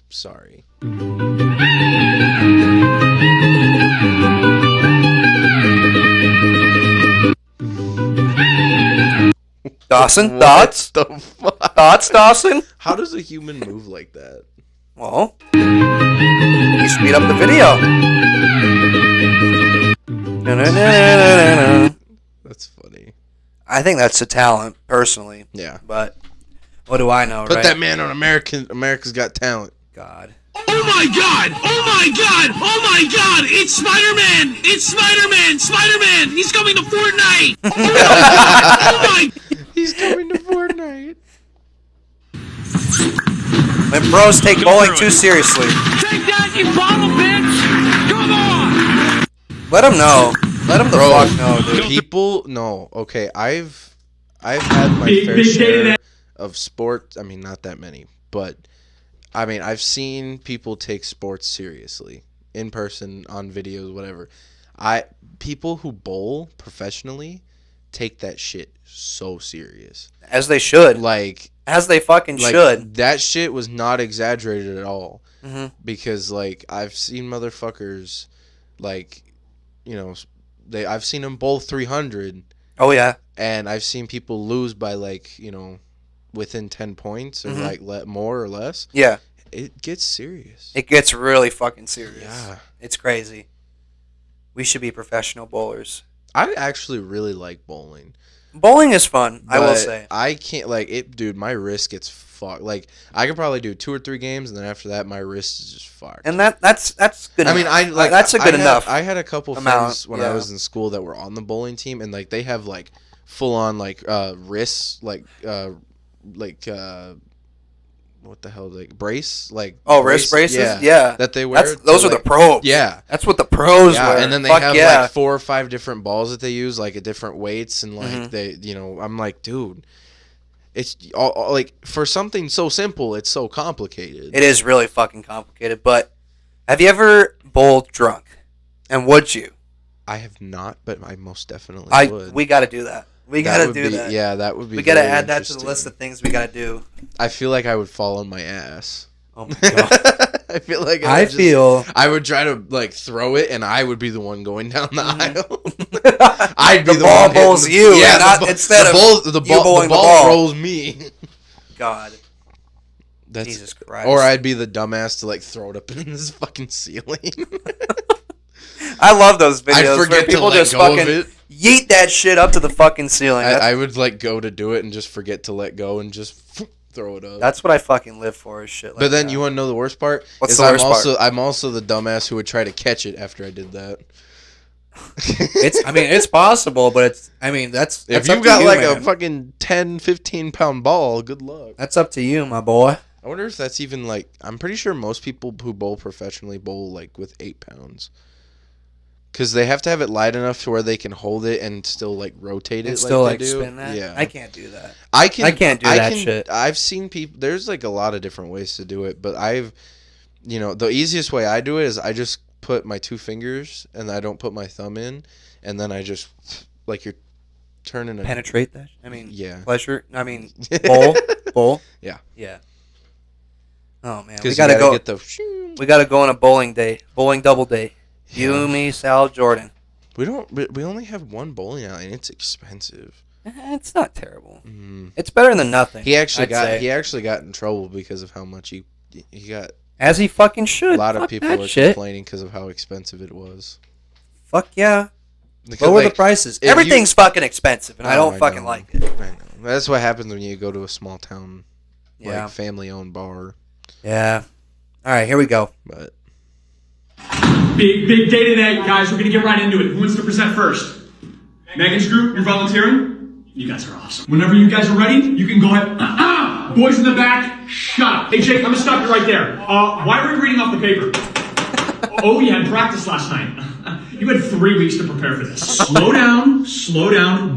Sorry. Dawson, What thoughts? the fuck? Thoughts, Dawson? How does a human move like that? Well, you speed up the video. That's funny. I think that's a talent, personally. Yeah. But what do I know, Put right? that man on America's Got Talent. God. Oh my god! Oh my god! Oh my god! It's Spider-Man! It's Spider-Man! Spider-Man! He's coming to Fortnite! Oh my! He's coming to Fortnite. When bros take bowling too seriously. Take that, you bottle bitch! Come on! Let him know. Let him the fuck know, dude. People, no. Okay, I've had my fair share of sports. I mean, not that many, but I mean, I've seen people take sports seriously in person, on videos, whatever. People who bowl professionally take that shit so serious. As they should. Like, as they fucking should. That shit was not exaggerated at all. Mm-hmm. Because like I've seen motherfuckers, like, you know, I've seen them bowl 300. Oh yeah. And I've seen people lose by like, you know, within 10 points or like more or less. Yeah. It gets serious. It gets really fucking serious. Yeah. It's crazy. We should be professional bowlers. I actually really like bowling. Bowling is fun. I will But say. I can't like it, dude. My wrist gets fucked. Like I could probably do 2 or 3 games, and then after that, my wrist is just fucked. And that's good. I mean, that's a good enough. I had a couple friends when I was in school that were on the bowling team, and like they have like full on like wrists, like what the hell, like brace, like wrist braces, yeah, that they wear. Those are the pros. Yeah, that's what the pros wear. And then they have like 4 or 5 different balls that they use, like at different weights, and like they, I'm like, dude, it's all like for something so simple, it's so complicated. It is really fucking complicated. But have you ever bowled drunk? And would you? I have not, but I most definitely would. We got to do that. We got to do that. Yeah, that would be. We got to add that to the list of things we got to do. I feel like I would fall on my ass. Oh my god! I feel like I would try to like throw it, and I would be the one going down the aisle. I'd be the ball one bowls you, yeah, not instead of the ball rolls me. God. Jesus Christ! Or I'd be the dumbass to like throw it up in this fucking ceiling. I love those videos I forget where people to let just go fucking of it. yeet that shit up to the fucking ceiling. I would like go to do it and just forget to let go and just throw it up. That's what I fucking live for is shit like But then that. you want to know the worst part? What's the worst part? I'm also the dumbass who would try to catch it after I did that. It's possible, but that's if up you've to got you, like man. a fucking 10, 15 pound ball, good luck. That's up to you, my boy. I wonder if that's even like, I'm pretty sure most people who bowl professionally bowl like with 8 pounds. Because they have to have it light enough to where they can hold it and still like rotate it. And still like they do. spin that? Yeah. I can't do that. I can't do that shit. I've seen people, there's like a lot of different ways to do it, but the easiest way I do it is I just put my 2 fingers and I don't put my thumb in, and then I just, like you're turning penetrate that? Yeah. Pleasure? Bowl? Yeah. Yeah. Oh man, we gotta go. We gotta go on a bowling double day. You, me, Sal, Jordan. We only have one bowling alley, and it's expensive. It's not terrible. It's better than nothing. He actually got in trouble because of how much he got. As he fucking should. A lot of people were complaining because of how expensive it was. Fuck yeah. Because, lower the prices. Everything's fucking expensive, and I don't fucking like it. I know. That's what happens when you go to a small town, like family-owned bar. Yeah. All right, here we go. But big day today, guys. We're gonna get right into it. Who wants to present first? Megan's group, you're volunteering? You guys are awesome. Whenever you guys are ready, you can go ahead. Boys in the back, shut up. Hey, Jake, I'm gonna stop you right there. Why were you reading off the paper? Oh, you had practice last night. You had 3 weeks to prepare for this. Slow down.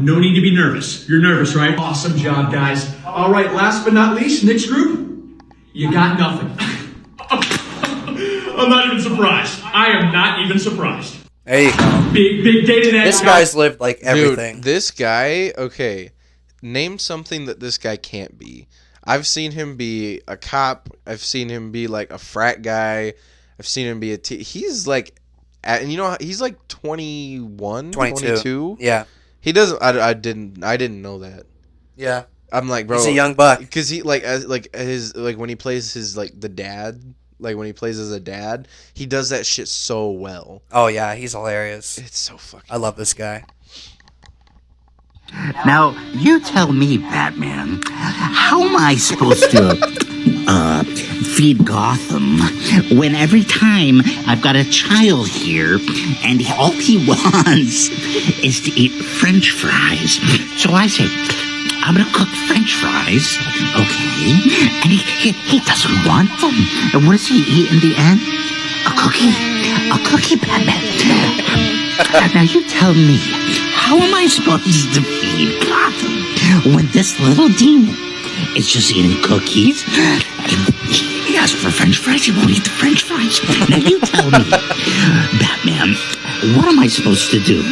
No need to be nervous. You're nervous, right? Awesome job, guys. All right, last but not least, Nick's group, you got nothing. I'm not even surprised. I am not even surprised. There you go. Big day today. This guy's lived like everything. Dude, this guy, okay, name something that this guy can't be. I've seen him be a cop. I've seen him be like a frat guy. I've seen him be he's like, and he's like 21, 22. Yeah. He doesn't, I didn't know that. Yeah. I'm like, bro. He's a young buck. Because he when he plays his like the dad, like when he plays as a dad, he does that shit so well. Oh yeah, he's hilarious. It's so fucking. I love this guy. Now, you tell me, Batman, how am I supposed to, feed Gotham when every time I've got a child here and all he wants is to eat French fries? So I say, I'm gonna cook French fries, okay? And he doesn't want them. And what does he eat in the end? A cookie. A cookie, Batman. Now you tell me, how am I supposed to feed Gotham when this little demon is just eating cookies? He asks for French fries, he won't eat the French fries. Now you tell me, Batman, what am I supposed to do?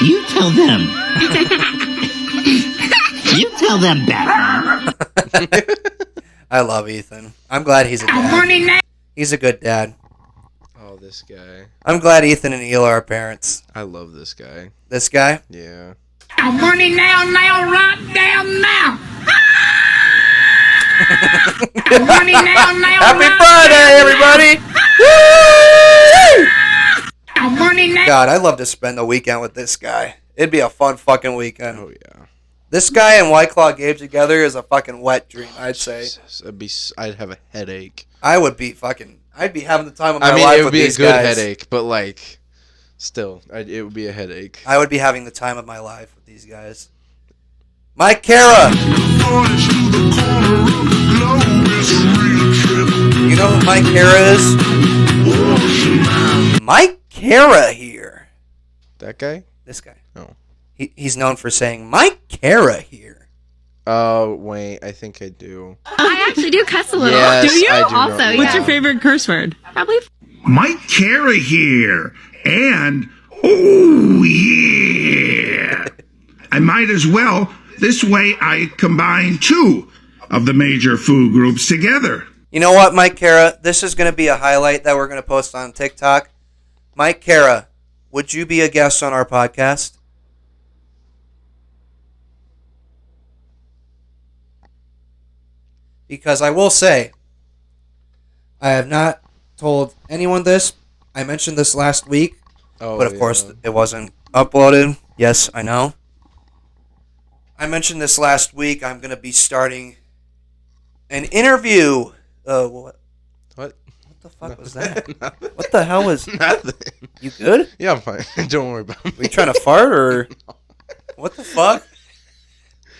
You tell them. You tell them, Batman. I love Ethan. I'm glad he's a dad. He's a good dad. Oh, this guy. I'm glad Ethan and Ela are parents. I love this guy. This guy? Yeah. Money now, right down now. Money now, Happy Friday, everybody! Money God, I'd love to spend a weekend with this guy. It'd be a fun fucking weekend. Oh yeah. This guy and White Claw Gabe together is a fucking wet dream, I'd say. Jesus, I'd have a headache. I'd be having the time of my life with these guys. I mean, it would be a good headache, but like, still, it would be a headache. I would be having the time of my life with these guys. Mike Cara. You know who Mike Cara is? Mike Cara here. That guy? This guy. Oh. He's known for saying, Mike Cara here. Oh, wait, I think I do. I actually do cuss a little. Yes, do you? I do Also, know. what's your favorite curse word? Probably. Mike Cara here. And, oh, yeah. I might as well. This way I combine two of the major food groups together. You know what, Mike Cara? This is going to be a highlight that we're going to post on TikTok. Mike Cara, would you be a guest on our podcast? Because I will say, I have not told anyone this. I mentioned this last week, but of course it wasn't uploaded. Yes, I know. I mentioned this last week. I'm going to be starting an interview. What? What the fuck was that? What the hell was nothing? You good? Yeah, I'm fine. Don't worry about me. Were you trying to fart or what the fuck?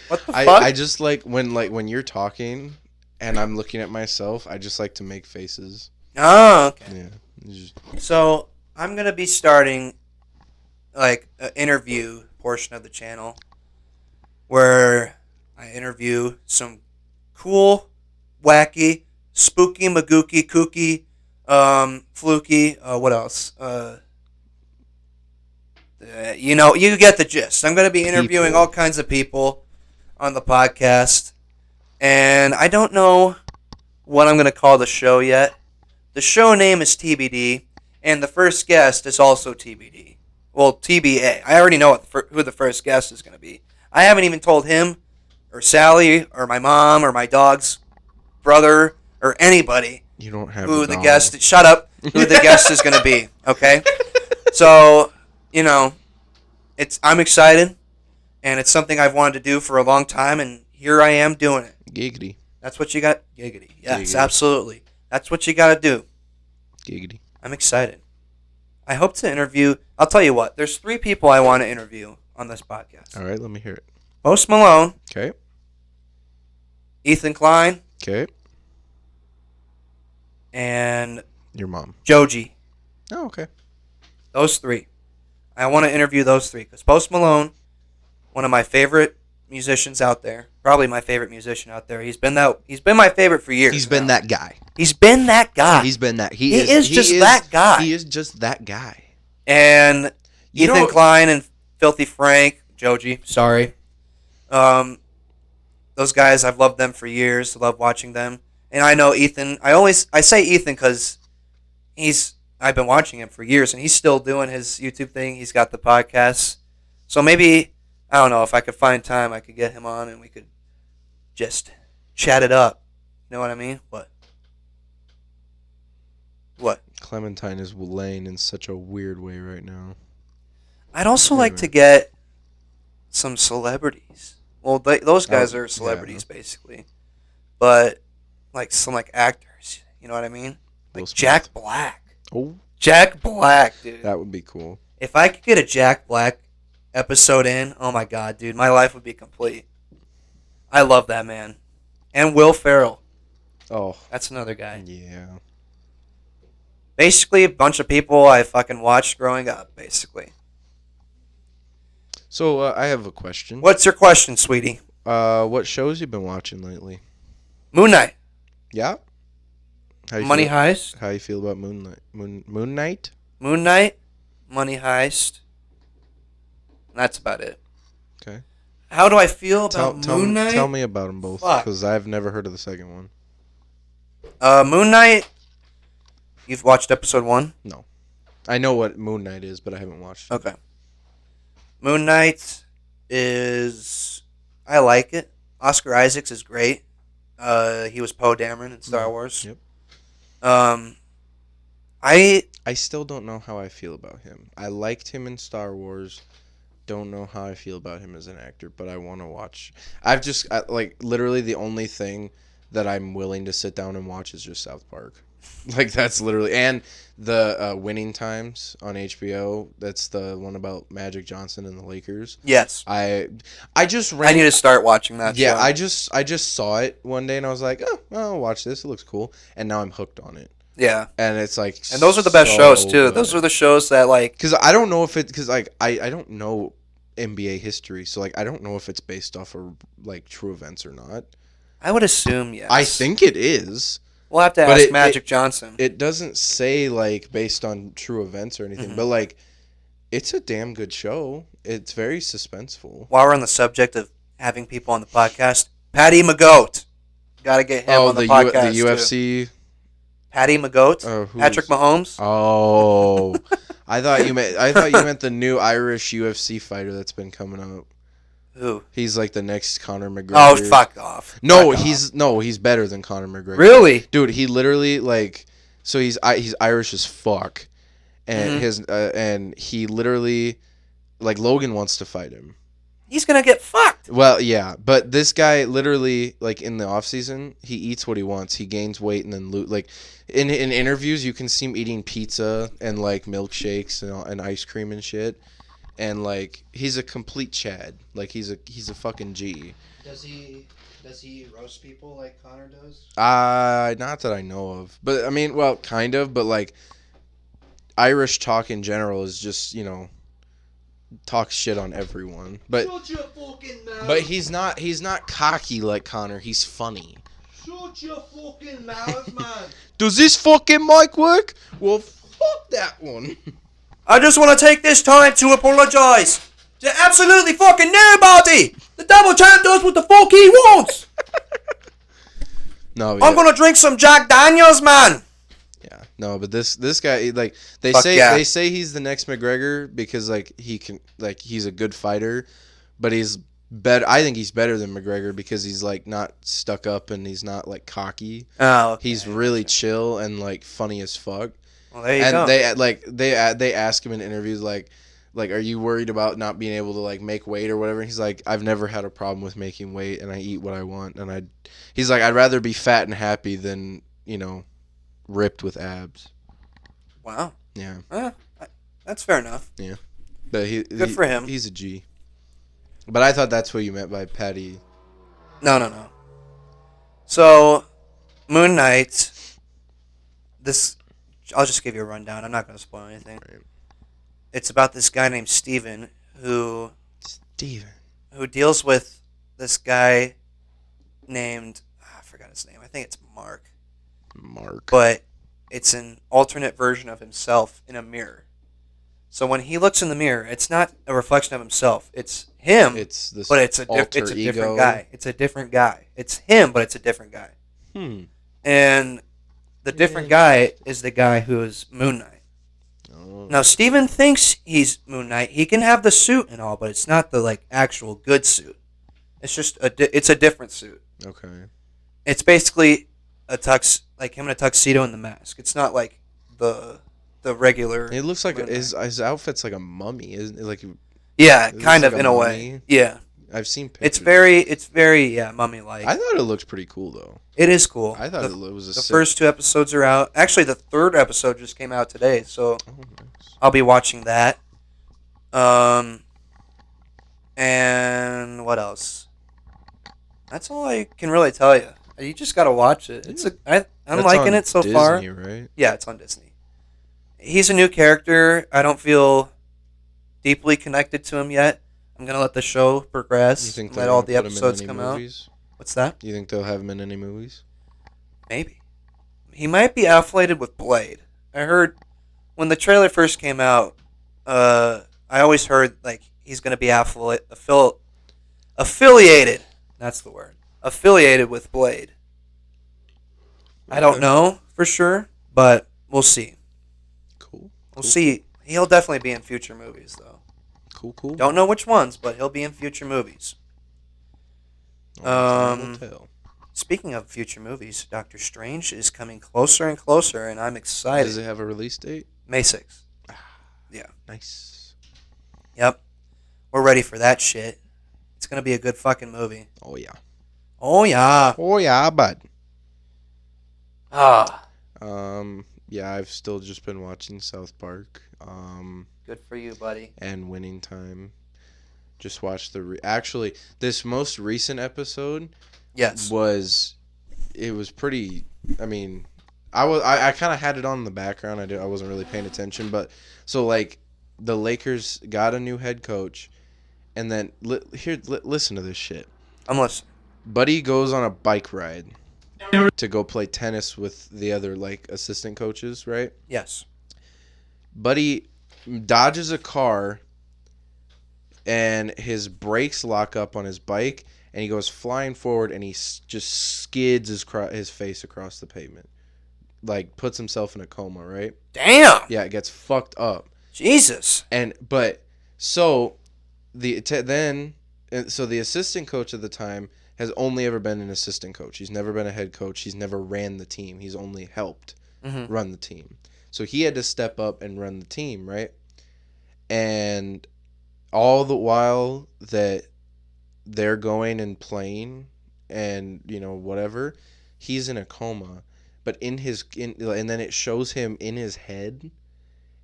What the fuck? I just like when you're talking and I'm looking at myself. I just like to make faces. Oh, okay. Yeah. So I'm gonna be starting like an interview portion of the channel where I interview some cool, wacky, spooky, magooky, kooky, fluky. What else? You know, you get the gist. I'm gonna be interviewing all kinds of people on the podcast, and I don't know what I'm gonna call the show yet. The show name is TBD, and the first guest is also TBD. Well, TBA. I already know who the first guest is going to be. I haven't even told him, or Sally, or my mom, or my dog's brother, or anybody You don't have who a the dog. guest. Shut up. Who the guest is going to be? Okay. So I'm excited, and it's something I've wanted to do for a long time, and here I am doing it. Giggity. That's what you got. Giggity. Yes, Giggity. absolutely. That's what you got to do. Giggity. I'm excited. I hope to interview. I'll tell you what. There's 3 people I want to interview on this podcast. All right, let me hear it. Post Malone. Okay. Ethan Klein. Okay. And Your mom. Joji. Oh, okay. Those 3. I want to interview those 3 because Post Malone, one of my favorite musicians out there, probably my favorite musician out there. He's been my favorite for years. He's been that guy. He's been that guy. He's been that. He is that guy. He is just that guy. And Ethan Klein and Filthy Frank, Joji, sorry. Those guys, I've loved them for years. Love watching them. And I know Ethan. I say Ethan because I've been watching him for years, and he's still doing his YouTube thing. He's got the podcast. So maybe, I don't know, if I could find time, I could get him on and we could just chat it up. You know what I mean? What? Clementine is laying in such a weird way right now. I'd also like to get some celebrities. Well, those guys are celebrities, basically. But, some actors. You know what I mean? Like Jack Black. Oh. Jack Black, dude. That would be cool. If I could get a Jack Black episode in, oh my god, dude, my life would be complete. I love that man. And Will Ferrell. Oh. That's another guy. Yeah. Basically, a bunch of people I fucking watched growing up, basically. So, I have a question. What's your question, sweetie? What shows you been watching lately? Moon Knight. Yeah? Money Heist. How you feel about Moon Knight? Moon Knight, Money Heist. That's about it. Okay. How do I feel about Moon Knight? Tell me about them both, because I've never heard of the second one. Moon Knight. You've watched episode 1? No. I know what Moon Knight is, but I haven't watched it. Okay. Moon Knight is... I like it. Oscar Isaacs is great. He was Poe Dameron in Star Wars. Yep. I I still don't know how I feel about him. I liked him in Star Wars. Don't know how I feel about him as an actor, but I want to watch. Like literally the only thing that I'm willing to sit down and watch is just South Park. Like that's literally, and the Winning Times on HBO. That's the one about Magic Johnson and the Lakers. Yes. I just I need to start watching that. Yeah, show. I just saw it one day and I was like, oh, I'll watch this. It looks cool, and now I'm hooked on it. Yeah. And it's like, and those are the best shows too. good. Those are the shows that like, because I don't know if it, because like I don't know NBA history, so like I don't know if it's based off of like true events or not. I would assume yes. I think it is. We'll have to ask Magic Johnson. It doesn't say like based on true events or anything, but like it's a damn good show. It's very suspenseful. While we're on the subject of having people on the podcast, Patty McGoat, got to get him on the podcast. The UFC. Too. Patty McGoat, Patrick Mahomes. Oh, I thought you meant the new Irish UFC fighter that's been coming up. Who? He's like the next Conor McGregor. Oh, fuck off. He's better than Conor McGregor. Really? Dude, he literally like, so he's Irish as fuck, and and he literally, like, Logan wants to fight him. He's gonna get fucked. Well, yeah, but this guy literally, like, in the off season, he eats what he wants. He gains weight and then like in interviews you can see him eating pizza and like milkshakes and ice cream and shit. And like he's a complete Chad. Like he's a fucking G. Does he roast people like Connor does? Not that I know of. But I mean, well, kind of, but like Irish talk in general is just, you know, talk shit on everyone. But shut your fucking mouth. But he's not cocky like Connor. He's funny. Shut your fucking mouth, man. Does this fucking mic work? Well, fuck that one. I just want to take this time to apologize to absolutely fucking nobody. The double champ does what the fuck he wants. No, I'm gonna drink some Jack Daniels, man. Yeah, no, but this guy, like, they say he's the next McGregor because like he can, like, he's a good fighter, but he's better. I think he's better than McGregor because he's like not stuck up and he's not like cocky. Oh, okay. He's really chill and like funny as fuck. Well, there you go. They ask him in interviews like, are you worried about not being able to like make weight or whatever? And he's like, I've never had a problem with making weight, and I eat what I want, and he's like, I'd rather be fat and happy than, you know, ripped with abs. Wow. Yeah. That's fair enough. Yeah. But good for him. He's a G. But I thought that's what you meant by Patty. No. So, Moon Knight. I'll just give you a rundown. I'm not going to spoil anything. Right. It's about this guy named Steven who deals with this guy named, I forgot his name. I think it's Mark. But it's an alternate version of himself in a mirror. So when he looks in the mirror, it's not a reflection of himself. It's him, but it's a different guy. It's a different guy. It's him, but it's a different guy. And the different guy is the guy who is Moon Knight. Oh. Now, Steven thinks he's Moon Knight. He can have the suit and all, but it's not the like actual good suit. It's just it's a different suit. Okay. It's basically like him in a tuxedo and the mask. It's not like the regular. It looks like his outfit's like a mummy, isn't it? Like, yeah, kind of, in a way. Yeah. I've seen pictures. It's very mummy-like. I thought it looked pretty cool though. It is cool. I thought it was the first 2 episodes are out. Actually, the 3rd episode just came out today, so nice. I'll be watching that. And what else? That's all I can really tell you. You just gotta watch it. I'm liking it so far. Disney, right? Yeah, it's on Disney. He's a new character. I don't feel deeply connected to him yet. I'm gonna let the show progress. Let all the episodes come out. What's that? You think they'll have him in any movies? Maybe. He might be affiliated with Blade. I heard when the trailer first came out. I always heard like he's gonna be affiliated. That's the word. Affiliated with Blade. I don't know for sure, but we'll see. Cool. We'll see. He'll definitely be in future movies, though. Cool. Don't know which ones, but he'll be in future movies. Speaking of future movies, Doctor Strange is coming closer and closer, and I'm excited. Does it have a release date? May 6th. Yeah. Nice. Yep. We're ready for that shit. It's going to be a good fucking movie. Oh, yeah. Oh, yeah. Oh, yeah, bud. Ah. Yeah, I've still just been watching South Park. Good for you, buddy. And Winning Time. Just watched actually, this most recent episode. Yes. It was pretty. I mean, I kind of had it on in the background. I wasn't really paying attention, but so like, the Lakers got a new head coach, and then listen to this shit. I'm listening. Buddy goes on a bike ride to go play tennis with the other like assistant coaches, right? Yes. Buddy dodges a car, and his brakes lock up on his bike, and he goes flying forward, and he just skids his face across the pavement, like puts himself in a coma, right? Damn. Yeah, it gets fucked up. Jesus. So the assistant coach at the time has only ever been an assistant coach. He's never been a head coach. He's never ran the team. He's only helped run the team. So he had to step up and run the team, right? And all the while that they're going and playing and, whatever, he's in a coma. But and then it shows him in his head,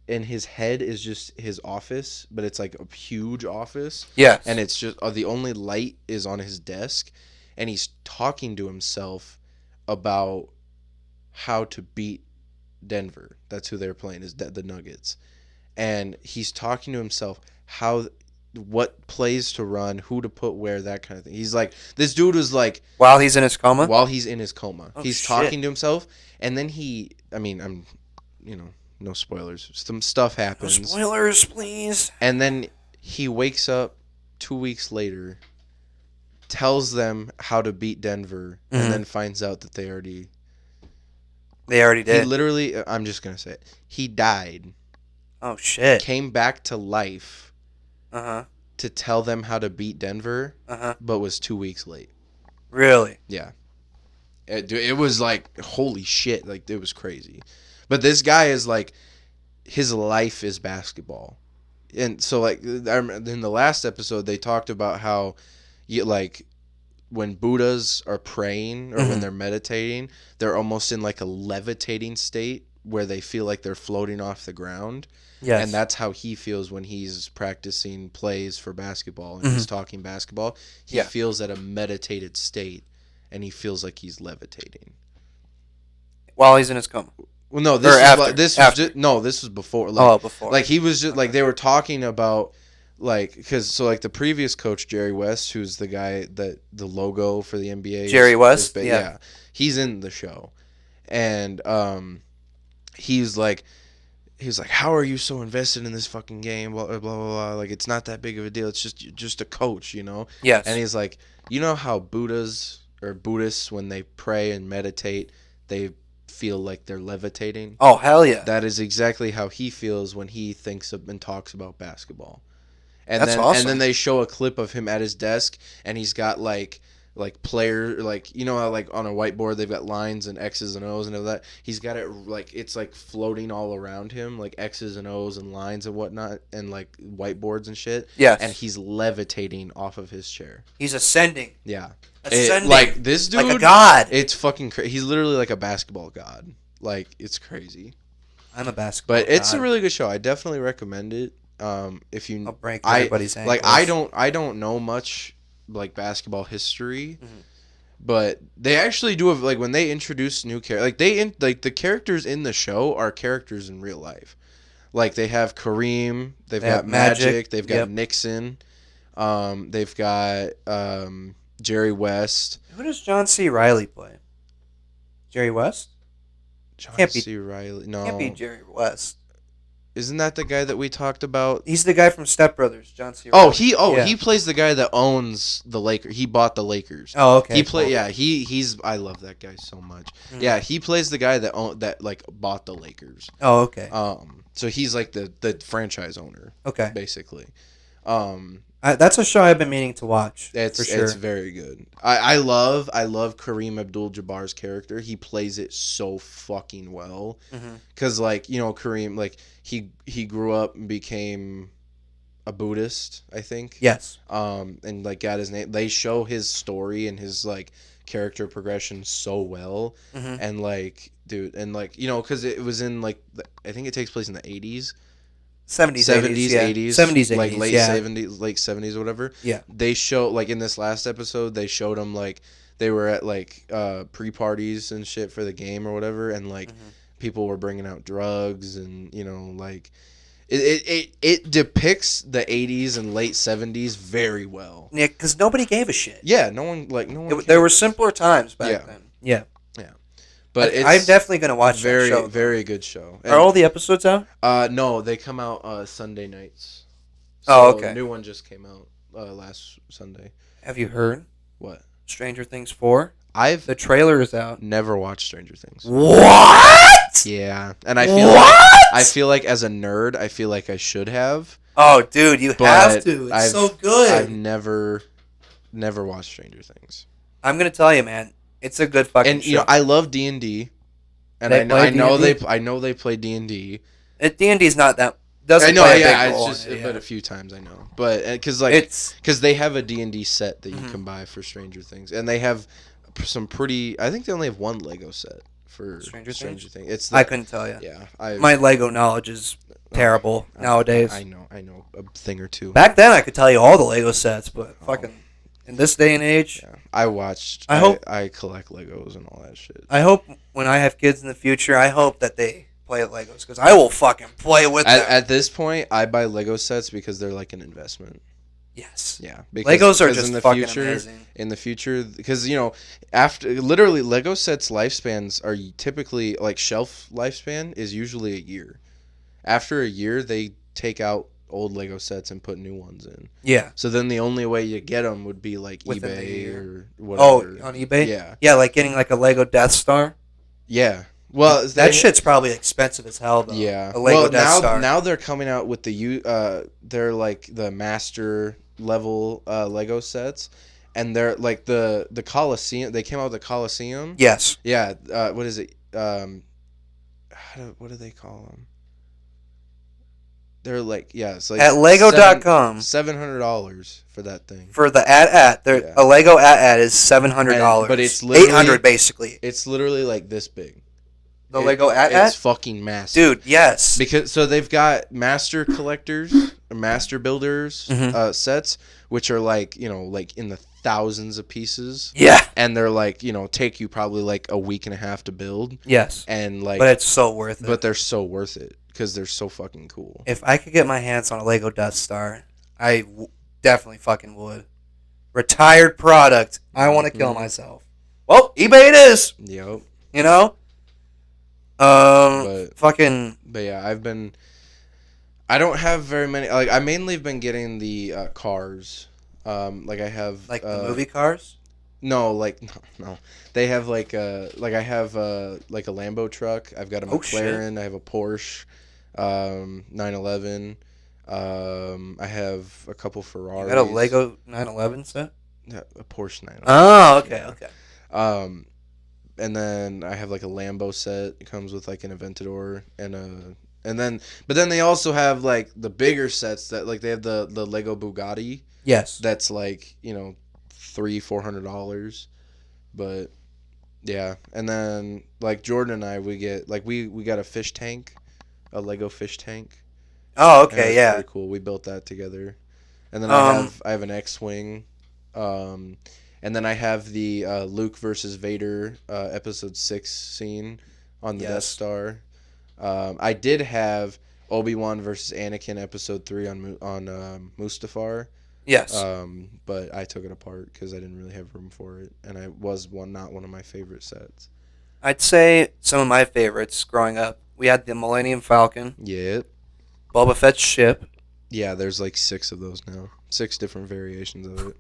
and his head is just his office, but it's like a huge office. Yes. And it's just the only light is on his desk, and he's talking to himself about how to beat Denver. That's who they're playing, is the Nuggets. And he's talking to himself what plays to run, who to put where, that kind of thing. He's like, this dude was like, while he's in his coma? While he's in his coma. Oh, he's shit. talking to himself, and then no spoilers. Some stuff happens. No spoilers, please. And then he wakes up 2 weeks later, tells them how to beat Denver, and then finds out that they already did. He literally, I'm just going to say it, he died. Oh, shit. Came back to life to tell them how to beat Denver, but was 2 weeks late. Really? Yeah. It was like, holy shit, like, it was crazy. But this guy is like, his life is basketball. And so, like, in the last episode, they talked about how, when Buddhas are praying or when they're meditating, they're almost in like a levitating state where they feel like they're floating off the ground. Yes. And that's how he feels when he's practicing plays for basketball and he's talking basketball. He feels at a meditated state, and he feels like he's levitating. While he's in his coma. Well, no, this was before. Like, before. Like, he was just like, they were talking about, like, because the previous coach, Jerry West, who's the guy that the logo for the NBA. Jerry West? Yeah. He's in the show. And he was like, how are you so invested in this fucking game? Blah, blah, blah, blah. Like, it's not that big of a deal. It's just a coach, Yes. And he's like, how Buddhists, when they pray and meditate, they feel like they're levitating? Oh, hell yeah. That is exactly how he feels when he thinks of and talks about basketball. And That's then, awesome. And then they show a clip of him at his desk, and he's got like player, like, how like on a whiteboard they've got lines and X's and O's and all that. He's got it like, it's like floating all around him, like X's and O's and lines and whatnot, and like whiteboards and shit. Yes. And he's levitating off of his chair. He's ascending. Yeah. Ascending. Like, this dude, like a god. It's fucking crazy. He's literally like a basketball god. Like, it's crazy. I'm a basketball But it's god. a really good show. I definitely recommend it. If you, I'll break everybody's ankles. Like, I don't know much like basketball history, but they actually do have, like, when they introduce new characters, like the characters in the show are characters in real life. Like, they have Kareem, they've got Magic, they've got Nixon, they've got Jerry West. Who does John C. Reilly play? Jerry West? John C. Reilly. No, can't be Jerry West. Isn't that the guy that we talked about? He's the guy from Step Brothers, John C. Reilly. He plays the guy that owns the Lakers. He bought the Lakers. Oh, okay. He's I love that guy so much. Yeah, he plays the guy that bought the Lakers. Oh, okay. So he's like the franchise owner. Okay. Basically. That's a show I've been meaning to watch. For sure. It's very good. I love Kareem Abdul-Jabbar's character. He plays it so fucking well. Because like, you know, Kareem, like he grew up and became a Buddhist, I think. Yes. And like got his name. They show his story and his like character progression so well. And like, dude, and like, you know, because it was in like I think it takes place in the 80s. 70s, 80s, 70s, like 80s, late yeah. 70s, like 70s or whatever. Yeah. They show like in this last episode, they showed them like they were at like pre-parties and shit for the game or whatever, and like people were bringing out drugs and you know like it depicts the 80s and late 70s very well. Yeah, because nobody gave a shit. Yeah, no one There were simpler times back then. Yeah. But I'm definitely gonna watch very, that show. Very good show. Are all the episodes out? No, they come out Sunday nights. Oh, okay. A new one just came out last Sunday. Have you heard? What? Stranger Things 4? The trailer is out. Never watched Stranger Things. What? Yeah, and I feel like as a nerd, I feel like I should have. Oh, dude, you have to. It's so good. I've never watched Stranger Things. I'm gonna tell you, man. It's a good fucking and show. you know I love D&D, and I know they play D&D. D&D is not that doesn't. I know, play yeah, a big role it's just in it, but a few times I know, but because they have a D&D set that you can buy for Stranger Things, and they have some pretty. I think they only have one Lego set for Stranger Things. I couldn't tell you. Yeah, my Lego knowledge is terrible nowadays. I know a thing or two. Back then, I could tell you all the Lego sets, but fucking. In this day and age, I collect Legos and all that shit. I hope when I have kids in the future, I hope that they play with Legos because I will fucking play with them. At this point, I buy Lego sets because they're like an investment. Yes. Yeah. Legos are just in the fucking future, amazing. In the future, because you know, after literally Lego sets lifespans are typically like shelf lifespan is usually a year. After a year, they take out old Lego sets and put new ones in. Yeah. So then the only way you get them would be like Within eBay or whatever. Oh, on eBay? Yeah. Yeah, like getting like a Lego Death Star. Yeah. Well, that shit's probably expensive as hell though. Yeah. A Lego Death Star. Now they're coming out with they're like the master level Lego sets, and they're like the Coliseum. They came out with the Coliseum. Yes. Yeah. What is it? What do they call them? They're like it's like at Lego.com $700 for that thing. For the a Lego AT-AT is $700, but it's literally $800 basically. It's literally like this big. The Lego AT-AT? It's fucking massive, dude. Yes, because so they've got master collectors, master builders sets, which are like like in the thousands of pieces. Yeah, and they're like take you probably like a week and a half to build. Yes, and like but it's so worth it. But they're so worth it. Because they're so fucking cool. If I could get my hands on a Lego Death Star, I definitely fucking would. Retired product. I want to kill myself. Well, eBay it is. Yep. You know? But yeah, I don't have very many. Like, I mainly have been getting the cars. Like, I have. Like the movie cars? No, no. They have like I have like a Lambo truck. I've got a McLaren. I have a Porsche 911. I have a couple Ferraris. You got a Lego 911 set? Yeah, a Porsche 911. Oh, okay. And then I have like a Lambo set. It comes with like an Aventador but then they also have like the bigger sets that like they have the Lego Bugatti. Yes. That's like $300-$400, but yeah. And then like Jordan and I, we get like we got a fish tank, a Lego fish tank. Oh, okay, yeah. Pretty cool. We built that together. And then I have an X-wing, and then I have the Luke versus Vader episode 6 scene on the Death Star. I did have Obi-Wan versus Anakin episode 3 on Mustafar. Yes. But I took it apart because I didn't really have room for it, and I was not one of my favorite sets. I'd say some of my favorites growing up. We had the Millennium Falcon. Yep. Boba Fett's ship. Yeah, there's like 6 of those now. 6 different variations of it.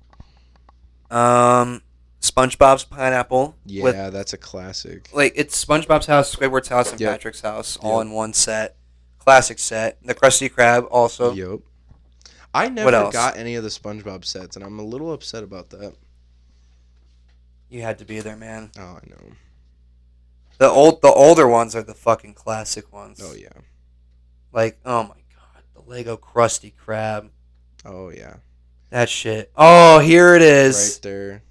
SpongeBob's pineapple. Yeah, that's a classic. Like, it's SpongeBob's house, Squidward's house, and Patrick's house, all in one set. Classic set. The Krusty Krab also. Yep. I What never else? got any of the SpongeBob sets, and I'm a little upset about that. You had to be there, man. Oh, I know. The older ones are the fucking classic ones. Oh, yeah. Like, oh my god, the Lego Krusty Krab. Oh, yeah. That shit. Oh, here it is. Right there.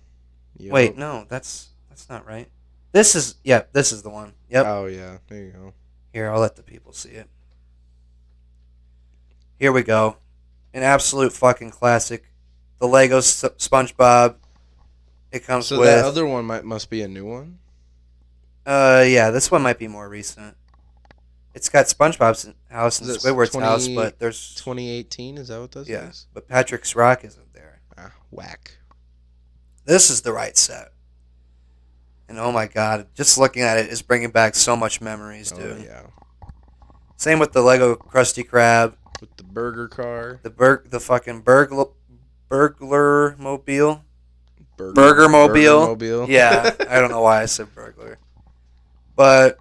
Yep. Wait, no, that's not right. This is the one. Yep. Oh, yeah. There you go. Here, I'll let the people see it. Here we go. An absolute fucking classic. The Lego SpongeBob. It comes So with... that other one must be a new one? Yeah, this one might be more recent. It's got SpongeBob's house and Is it Squidward's house, but there's... 2018, is that what this Yeah, is? but Patrick's Rock isn't there. Ah, whack. This is the right set. And oh my god, just looking at it is bringing back so much memories, dude. Oh, yeah. Same with the Lego Krusty Krab. With the burger car. The fucking burglar mobile. Burger mobile. Yeah, I don't know why I said burglar. But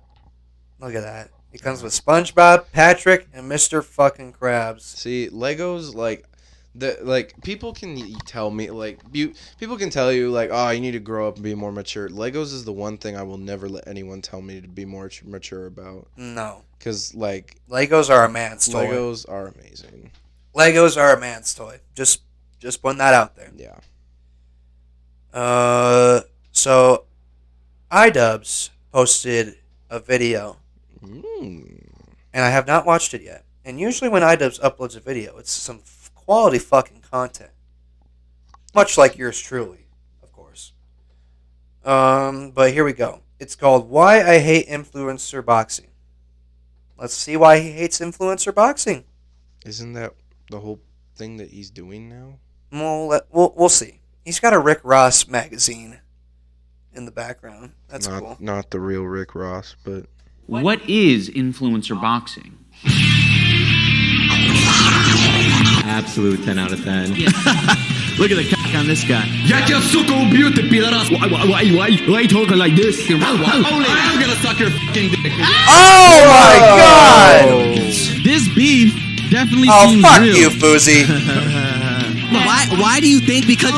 look at that. It comes with SpongeBob, Patrick, and Mr. fucking Krabs. See, Legos people can tell me people can tell you like, oh, you need to grow up and be more mature. Legos is the one thing I will never let anyone tell me to be more mature about. No, because like Legos are a man's toy. Legos are amazing. Legos are a man's toy. Just putting that out there. Yeah. So iDubbbz posted a video, and I have not watched it yet. And usually when iDubbbz uploads a video, it's some quality fucking content, much like yours truly, of course. But here we go. It's called "Why I Hate Influencer Boxing." Let's see why he hates influencer boxing. Isn't that the whole thing that he's doing now? Well, we'll see. He's got a Rick Ross magazine in the background. That's cool. Not the real Rick Ross, but... What is influencer boxing? Absolute 10 out of 10. Look at the cock on this guy. Why you talking like this? I'm gonna suck your fucking dick. Oh my god! This beef definitely Oh, seems fuck real. you, Fousey. Why do you think? Because...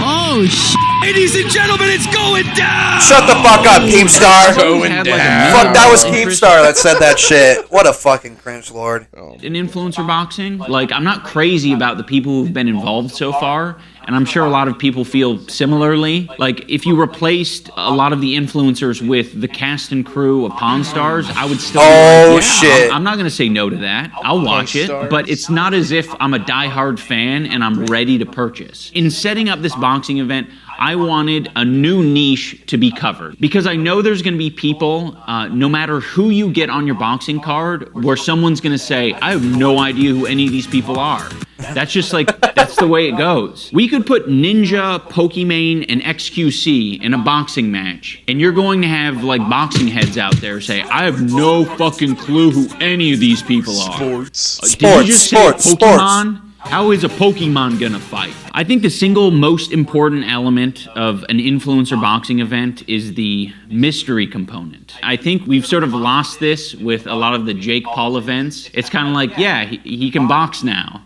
Oh shit. Ladies and gentlemen, it's going down! Shut the fuck up, Keemstar. Going down. Fuck, that was Keemstar that said that shit. What a fucking cringe lord. In influencer boxing, like, I'm not crazy about the people who've been involved so far, and I'm sure a lot of people feel similarly. Like, if you replaced a lot of the influencers with the cast and crew of Pawn Stars, I would still be like, shit. I'm not going to say no to that. I'll watch it, but it's not as if I'm a diehard fan and I'm ready to purchase. In setting up this boxing event, I wanted a new niche to be covered because I know there's going to be people, no matter who you get on your boxing card, where someone's going to say, I have no idea who any of these people are. That's just like, that's the way it goes. We could put Ninja, Pokimane, and XQC in a boxing match, and you're going to have like boxing heads out there say, I have no fucking clue who any of these people are. Did you just say Pokemon? How is a Pokemon gonna fight? I think the single most important element of an influencer boxing event is the mystery component. I think we've sort of lost this with a lot of the Jake Paul events. It's kind of like, yeah, he can box now.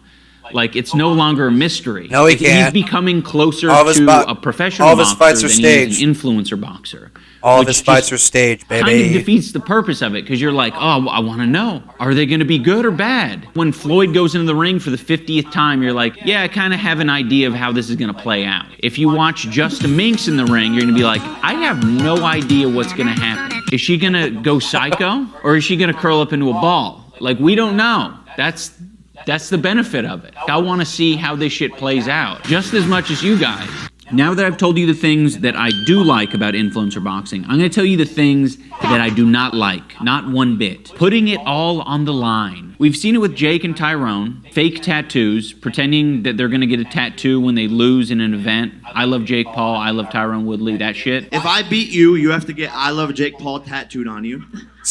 Like, it's no longer a mystery. No, he can't. He's becoming closer to a professional boxer than he is an influencer boxer. All of his fights are staged, baby. Kind of defeats the purpose of it, because you're like, oh, I want to know. Are they going to be good or bad? When Floyd goes into the ring for the 50th time, you're like, yeah, I kind of have an idea of how this is going to play out. If you watch Just a Minx in the ring, you're going to be like, I have no idea what's going to happen. Is she going to go psycho, or is she going to curl up into a ball? Like, we don't know. That's the benefit of it. I want to see how this shit plays out, just as much as you guys. Now that I've told you the things that I do like about influencer boxing, I'm going to tell you the things that I do not like, not one bit. Putting it all on the line. We've seen it with Jake and Tyrone, fake tattoos, pretending that they're going to get a tattoo when they lose in an event. I love Jake Paul, I love Tyrone Woodley, that shit. If I beat you, you have to get I love Jake Paul tattooed on you.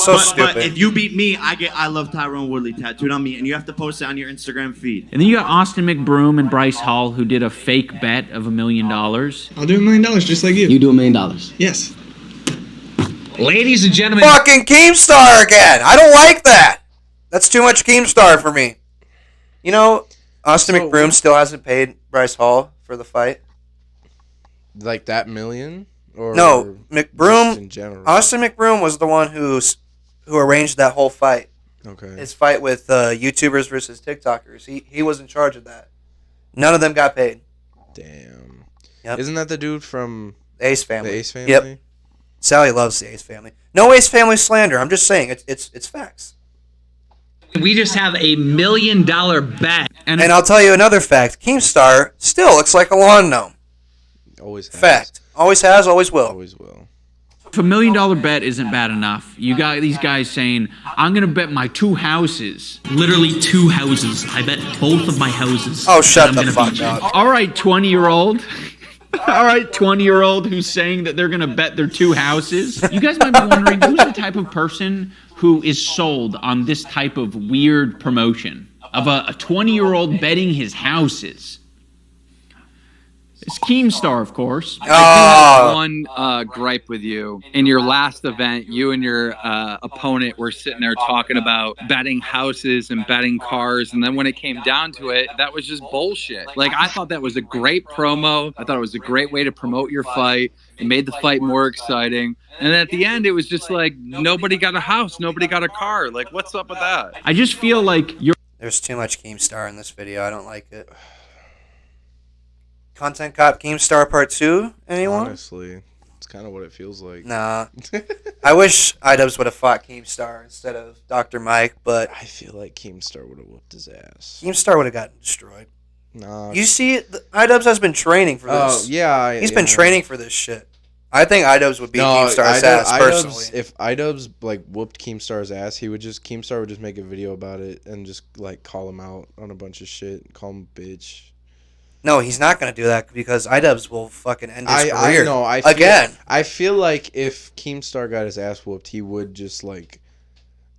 But if you beat me, I get I love Tyrone Woodley tattooed on me, and you have to post it on your Instagram feed. And then you got Austin McBroom and Bryce Hall, who did a fake bet of $1 million. I'll do $1 million just like you. You do $1 million. Yes. Ladies and gentlemen. Fucking Keemstar again. I don't like that. That's too much Keemstar for me. You know, Austin McBroom still hasn't paid Bryce Hall for the fight. Like that million? Or No, McBroom. in general? Austin McBroom was the one who arranged that whole fight. Okay. His fight with YouTubers versus TikTokers. He was in charge of that. None of them got paid. Damn. Yep. Isn't that the dude from the Ace Family? The Ace Family? Yep. Sally loves the Ace Family. No Ace Family slander. I'm just saying it's facts. We just have $1 million bet. And I'll tell you another fact. Keemstar still looks like a lawn gnome. Always has. Fact. Always has, always will. Always will. If $1 million bet isn't bad enough, you got these guys saying, I'm going to bet my 2 houses. Literally 2 houses. I bet both of my houses. Oh, shut the fuck up. All right, 20-year-old. All right, 20-year-old who's saying that they're going to bet their 2 houses. You guys might be wondering, who's the type of person who is sold on this type of weird promotion of a 20-year-old betting his houses? It's Keemstar, of course. I do have one gripe with you. In your last event, you and your opponent were sitting there talking about betting houses and betting cars, and then when it came down to it, that was just bullshit. Like, I thought that was a great promo. I thought it was a great way to promote your fight. It made the fight more exciting. And at the end, it was just like, nobody got a house, nobody got a car. Like, what's up with that? I just feel like you're... There's too much Keemstar in this video. I don't like it. Content Cop Keemstar Part 2? Anyone? Honestly, it's kind of what it feels like. Nah. I wish iDubbbz would have fought Keemstar instead of Dr. Mike, but... I feel like Keemstar would have whooped his ass. Keemstar would have gotten destroyed. Nah. You see, iDubbbz has been training for this. Oh, yeah. He's been training for this shit. I think iDubbbz would beat Keemstar's ass, personally. If iDubbbz, like, whooped Keemstar's ass, Keemstar would just make a video about it and just, like, call him out on a bunch of shit. Call him a bitch. No, he's not going to do that because iDubbbz will fucking end his career. I know. I feel like if Keemstar got his ass whooped, he would just, like,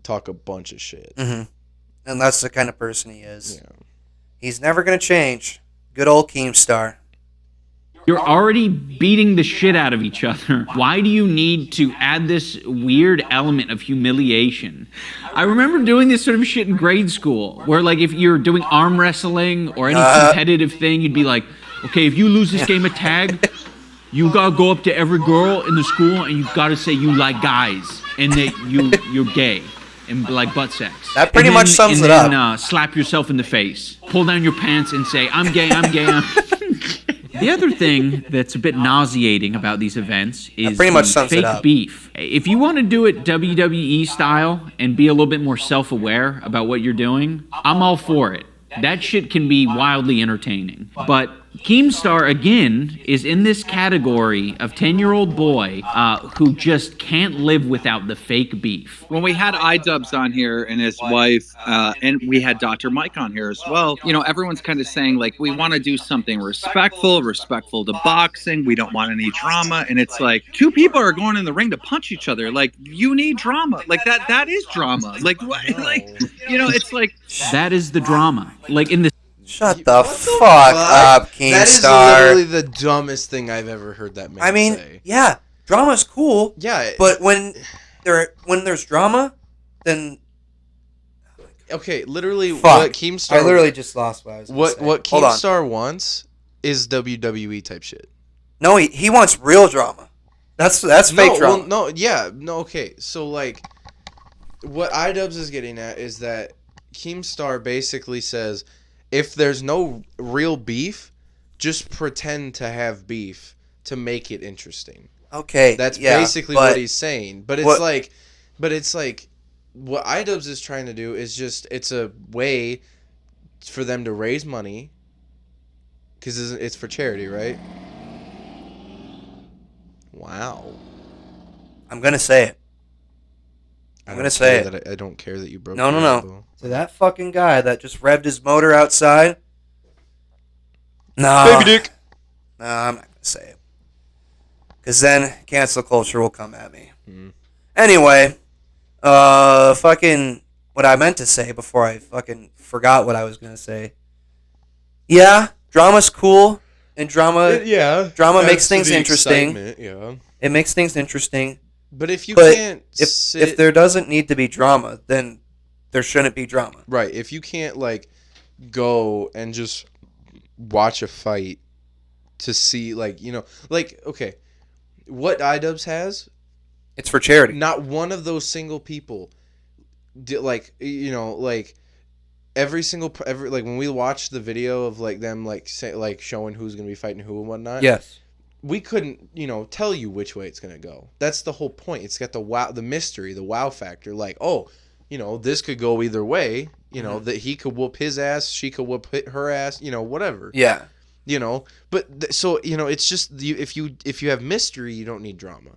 talk a bunch of shit. Mm-hmm. And that's the kind of person he is. Yeah. He's never going to change. Good old Keemstar. You're already beating the shit out of each other. Why do you need to add this weird element of humiliation? I remember doing this sort of shit in grade school, where like if you're doing arm wrestling or any competitive thing, you'd be like, okay, if you lose this game of tag, you gotta go up to every girl in the school and you gotta say you like guys and that you're gay and like butt sex. That pretty much sums it up. And then slap yourself in the face, pull down your pants and say, I'm gay, I'm gay, I'm... The other thing that's a bit nauseating about these events is pretty much sums fake it up. beef. If you want to do it WWE style and be a little bit more self-aware about what you're doing, I'm all for it. That shit can be wildly entertaining. But Keemstar, again, is in this category of 10-year-old boy who just can't live without the fake beef. When we had iDubbbz on here and his wife, and we had Dr. Mike on here as well, you know, everyone's kind of saying, like, we want to do something respectful to boxing. We don't want any drama. And it's like, 2 people are going in the ring to punch each other. Like, you need drama. Like, that is drama. Like, what? Like, you know, it's like... That is the drama. Like, in the... Shut the fuck up, Keemstar. That is literally the dumbest thing I've ever heard that man say. Yeah, drama's cool. Yeah, but when there's drama, then okay, literally fuck. What Keemstar... I literally just lost what I was gonna say. What Keemstar wants is WWE type shit. No, he wants real drama. That's fake drama. Well, okay. So, like, what iDubbbz is getting at is that Keemstar basically says, if there's no real beef, just pretend to have beef to make it interesting. Okay, that's basically what he's saying. But it's like what iDubbbz is trying to do is just, it's a way for them to raise money because it's for charity, right? Wow. I'm gonna say it. I'm gonna say it. I don't care that you broke. No. So that fucking guy that just revved his motor outside. No. Baby dick. No, I'm not gonna say it. Cause then cancel culture will come at me. Anyway, fucking what I meant to say before I fucking forgot what I was gonna say. Yeah, drama's cool, and drama makes things interesting. Yeah. It makes things interesting. But if you can't if there doesn't need to be drama, then there shouldn't be drama. Right. If you can't like go and just watch a fight to see like, you know, like, okay, what iDubbbz has, it's for charity. Not one of those single people did, like, you know, like every like when we watched the video of like them like like showing who's going to be fighting who and whatnot. Yes. We couldn't, you know, tell you which way it's going to go. That's the whole point. It's got the mystery, the wow factor. Like, oh, you know, this could go either way. You know, that he could whoop his ass, she could whoop her ass, you know, whatever. Yeah. You know, but so, you know, it's just if you have mystery, you don't need drama.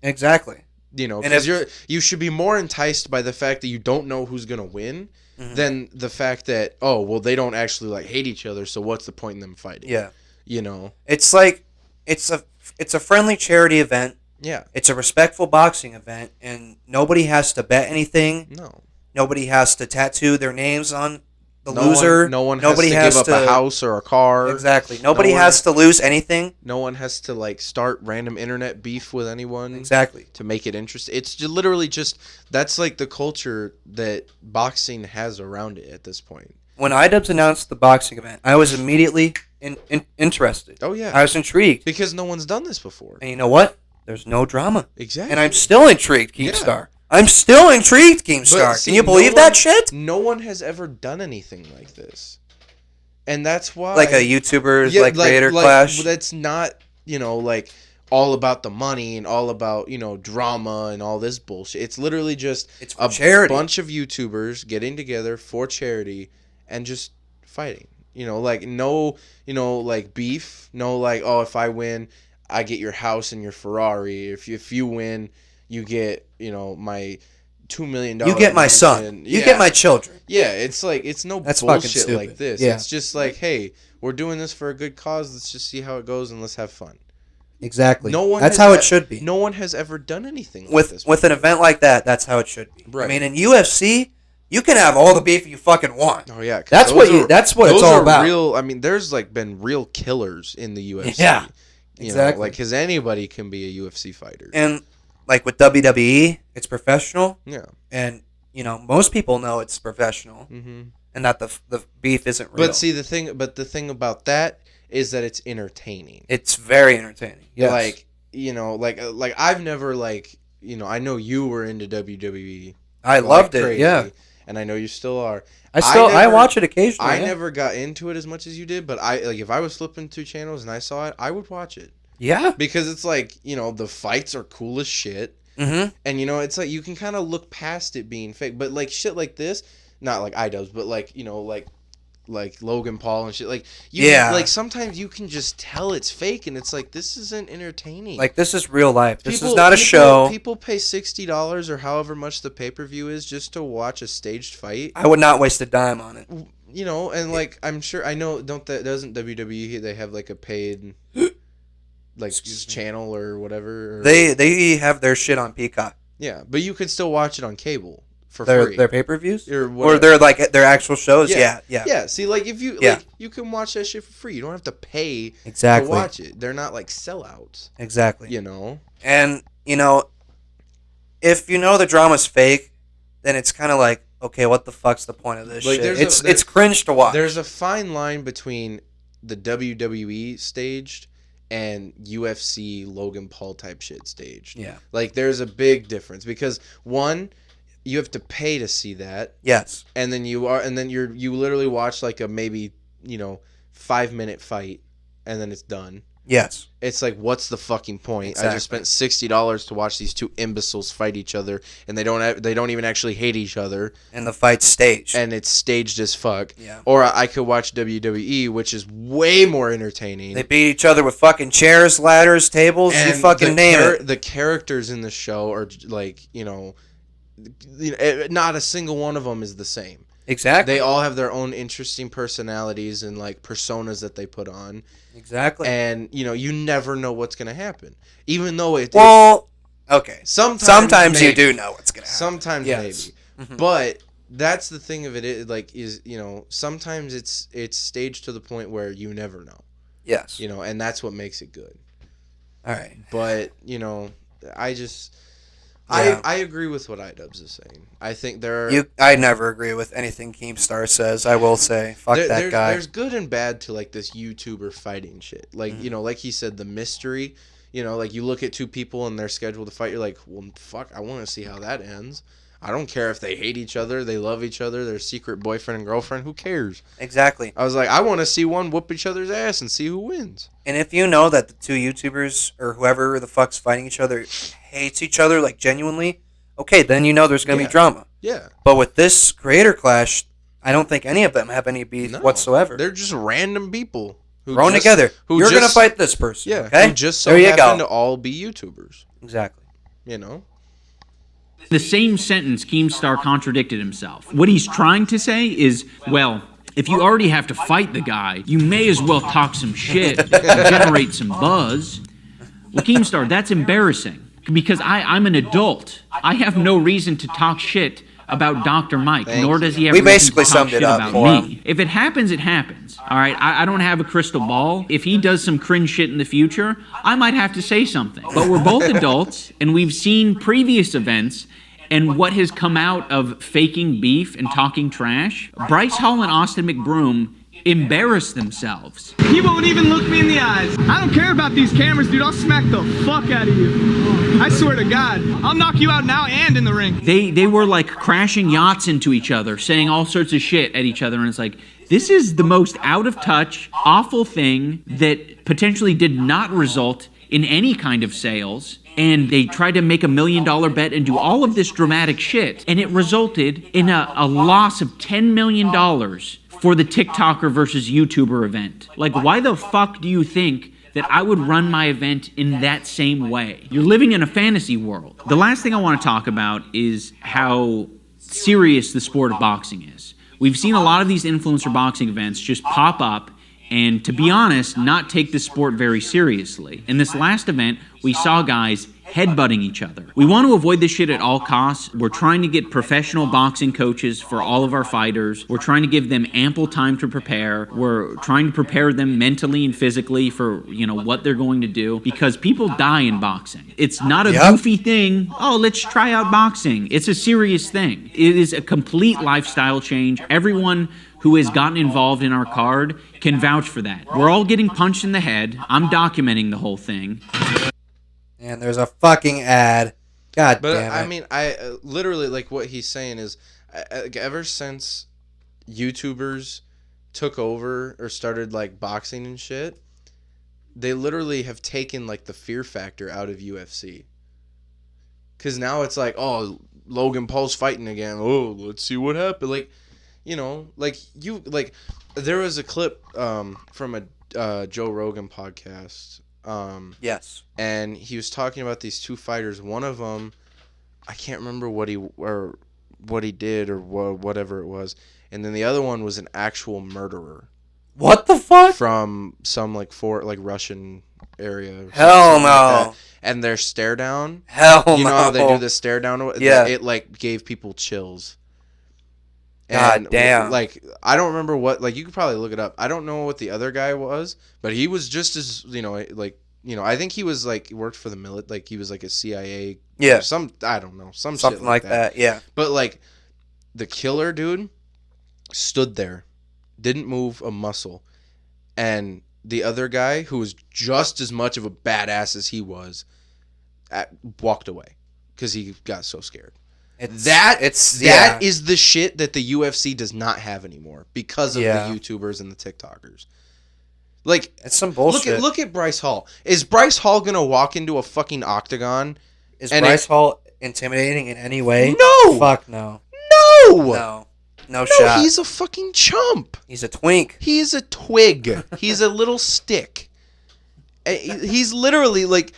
Exactly. You know, because you should be more enticed by the fact that you don't know who's going to win than the fact that, oh, well, they don't actually like hate each other, so what's the point in them fighting? Yeah. You know. It's like it's a friendly charity event. Yeah. It's a respectful boxing event, and nobody has to bet anything. No. Nobody has to tattoo their names on the loser. Nobody has to give up a house or a car. Exactly. Nobody has to lose anything. No one has to like start random internet beef with anyone. Exactly. To make it interesting. It's literally just that's like the culture that boxing has around it at this point. When iDubbbz announced the boxing event, I was immediately interested. Oh yeah. I was intrigued because no one's done this before. And you know what? There's no drama. Exactly. And I'm still intrigued, Keemstar. I'm still intrigued, Keemstar. Can you believe that shit? No one has ever done anything like this. And that's why... Like a YouTuber's creator clash? That's not, you know, like all about the money and all about, you know, drama and all this bullshit. It's literally just a charity. Bunch of YouTubers getting together for charity and just fighting. You know, like no, you know, like beef. No, like, oh, if I win, I get your house and your Ferrari. If you win... You get, you know, my $2 million. You get my son. You get my children. Yeah, it's like it's no That's bullshit like this. Yeah. It's just like, hey, we're doing this for a good cause. Let's just see how it goes and let's have fun. Exactly. No one. That's how it should be. No one has ever done anything like with this with an event like that. That's how it should be. Right. I mean, in UFC, you can have all the beef you fucking want. Oh yeah, that's what it's all about. Real. I mean, there's like been real killers in the UFC. Yeah. Exactly. Like, because anybody can be a UFC fighter. And like with WWE, it's professional. Yeah. And, you know, most people know it's professional. Mm-hmm. And that the beef isn't real. But see, the thing about that is that it's entertaining. It's very entertaining. Yes. Like, you know, like I've never, like, you know, I know you were into WWE. I loved it, yeah. And I know you still are. I watch it occasionally. I never got into it as much as you did, but if I was flipping through channels and I saw it, I would watch it. Yeah. Because it's like, you know, the fights are cool as shit. Mm-hmm. And, you know, it's like you can kind of look past it being fake. But, like, shit like this, not like iDubbbz, but, like, you know, like Logan Paul and shit. Like, like, sometimes you can just tell it's fake, and it's like, this isn't entertaining. Like, this is real life. This is not a show. People pay $60 or however much the pay-per-view is just to watch a staged fight. I would not waste a dime on it. You know, and, like, I'm sure, I know, doesn't WWE, they have, like, a paid... like channel or whatever. Or they have their shit on Peacock. Yeah, but you could still watch it on cable for free. Their pay-per-views or their like their actual shows. Yeah. See, like if you like, you can watch that shit for free. You don't have to pay to watch it. They're not like sellouts. Exactly. You know. And you know, if you know the drama's fake, then it's kind of like, okay, what the fuck's the point of this shit? It's cringe to watch. There's a fine line between the WWE staged and UFC Logan Paul type shit staged. Yeah. Like there's a big difference because one, you have to pay to see that. Yes. And then you literally watch like a maybe, you know, 5-minute fight and then it's done. Yes. It's like, what's the fucking point? Exactly. I just spent $60 to watch these two imbeciles fight each other, and they don't even actually hate each other. And the fight's staged. And it's staged as fuck. Yeah. Or I could watch WWE, which is way more entertaining. They beat each other with fucking chairs, ladders, tables. And you fucking name it. The characters in the show are like, you know, not a single one of them is the same. Exactly. They all have their own interesting personalities and like personas that they put on. Exactly. And you know, you never know what's gonna happen, even though it. Okay. Sometimes you do know what's gonna happen. Sometimes maybe, Mm-hmm. but that's the thing of it. Is you know, sometimes it's staged to the point where you never know. Yes. You know, and that's what makes it good. All right. But you know, I just I agree with what iDubbbz is saying. I think there are... I never agree with anything Keemstar says. I will say, fuck that guy. There's good and bad to like this YouTuber fighting shit. Like you know, like he said, the mystery. You know, like you look at two people and they're scheduled to fight. You're like, well, fuck, I want to see how that ends. I don't care if they hate each other, they love each other, they're secret boyfriend and girlfriend. Who cares? Exactly. I was like, I want to see one whoop each other's ass and see who wins. And if you know that the two YouTubers or whoever the fuck's fighting each other hates each other, like genuinely, okay, then you know there's going to be drama. Yeah. But with this creator clash, I don't think any of them have any beef whatsoever. They're just random people who thrown together. You're going to fight this person. Yeah. Okay. Who just so happen to all be YouTubers. Exactly. You know. The same sentence, Keemstar contradicted himself. What he's trying to say is, well, if you already have to fight the guy, you may as well talk some shit and generate some buzz. Well, Keemstar, that's embarrassing because I'm an adult. I have no reason to talk shit about Dr. Mike, nor does he have reason to talk shit about me. If it happens, it happens. All right, I don't have a crystal ball. If he does some cringe shit in the future, I might have to say something. But we're both adults, and we've seen previous events and what has come out of faking beef and talking trash. Bryce Hall and Austin McBroom embarrass themselves. He won't even look me in the eyes. I don't care about these cameras, dude. I'll smack the fuck out of you. I swear to God, I'll knock you out now and in the ring. They were like crashing yachts into each other, saying all sorts of shit at each other, and it's like, this is the most out of touch, awful thing that potentially did not result in any kind of sales. And they tried to make $1 million bet and do all of this dramatic shit. And it resulted in a loss of $10 million for the TikToker versus YouTuber event. Like, why the fuck do you think that I would run my event in that same way? You're living in a fantasy world. The last thing I want to talk about is how serious the sport of boxing is. We've seen a lot of these influencer boxing events just pop up and, to be honest, not take the sport very seriously. In this last event, we saw guys headbutting each other. We want to avoid this shit at all costs. We're trying to get professional boxing coaches for all of our fighters. We're trying to give them ample time to prepare. We're trying to prepare them mentally and physically for, you know, what they're going to do, because people die in boxing. It's not a goofy thing. Oh, let's try out boxing. It's a serious thing. It is a complete lifestyle change. Everyone who has gotten involved in our card can vouch for that. We're all getting punched in the head. I'm documenting the whole thing. And there's a fucking ad. God damn it. I mean, I literally, like, what he's saying is, ever since YouTubers took over or started, like, boxing and shit, they literally have taken, like, the fear factor out of UFC. Because now it's like, oh, Logan Paul's fighting again. Oh, let's see what happened. Like, you know, like, there was a clip from a Joe Rogan podcast. Yes. And he was talking about these two fighters. One of them, I can't remember what he did or whatever it was. And then the other one was an actual murderer. What the fuck? From some Russian area. Hell no. Like that. And their stare down. Hell no. You know how they do the stare down? Yeah. It like gave people chills. God damn. Like, I don't remember what, like, you could probably look it up. I don't know what the other guy was, but he was just as, you know, like, you know, I think he was, like, worked for the military, like, he was, like, a CIA. Yeah. I don't know. Something shit like that, yeah. But, like, the killer dude stood there, didn't move a muscle, and the other guy, who was just as much of a badass as he was, walked away because he got so scared. That is the shit that the UFC does not have anymore because of the YouTubers and the TikTokers. Like, it's some bullshit. Look at Bryce Hall. Is Bryce Hall gonna walk into a fucking octagon? Is Bryce Hall intimidating in any way? No. Fuck no. No. No shot. He's a fucking chump. He's a twink. He's a twig. He's a little stick. He's literally like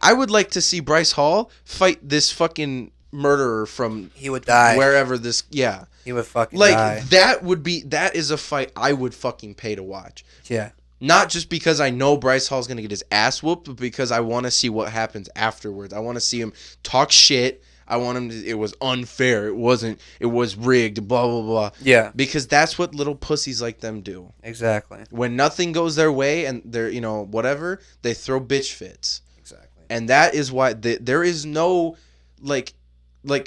I would like to see Bryce Hall fight this fucking murderer from he would die wherever this he would fucking die. die. That is a fight I would fucking pay to watch. Yeah. Not just because I know Bryce Hall's gonna get his ass whooped, but because I want to see what happens afterwards. I want to see him talk shit. I want him to, it was unfair. It wasn't, it was rigged, blah, blah, blah. Yeah. Because that's what little pussies like them do. Exactly. When nothing goes their way and they're, you know, whatever, they throw bitch fits. Exactly. And that is why there is no like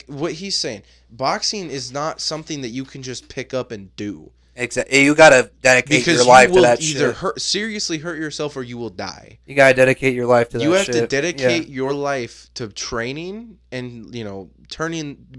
what he's saying, boxing is not something that you can just pick up and do. Exactly. You gotta dedicate your life to that shit. Because you will either seriously hurt yourself or you will die. You gotta dedicate your life to that shit. You have to dedicate your life to training and,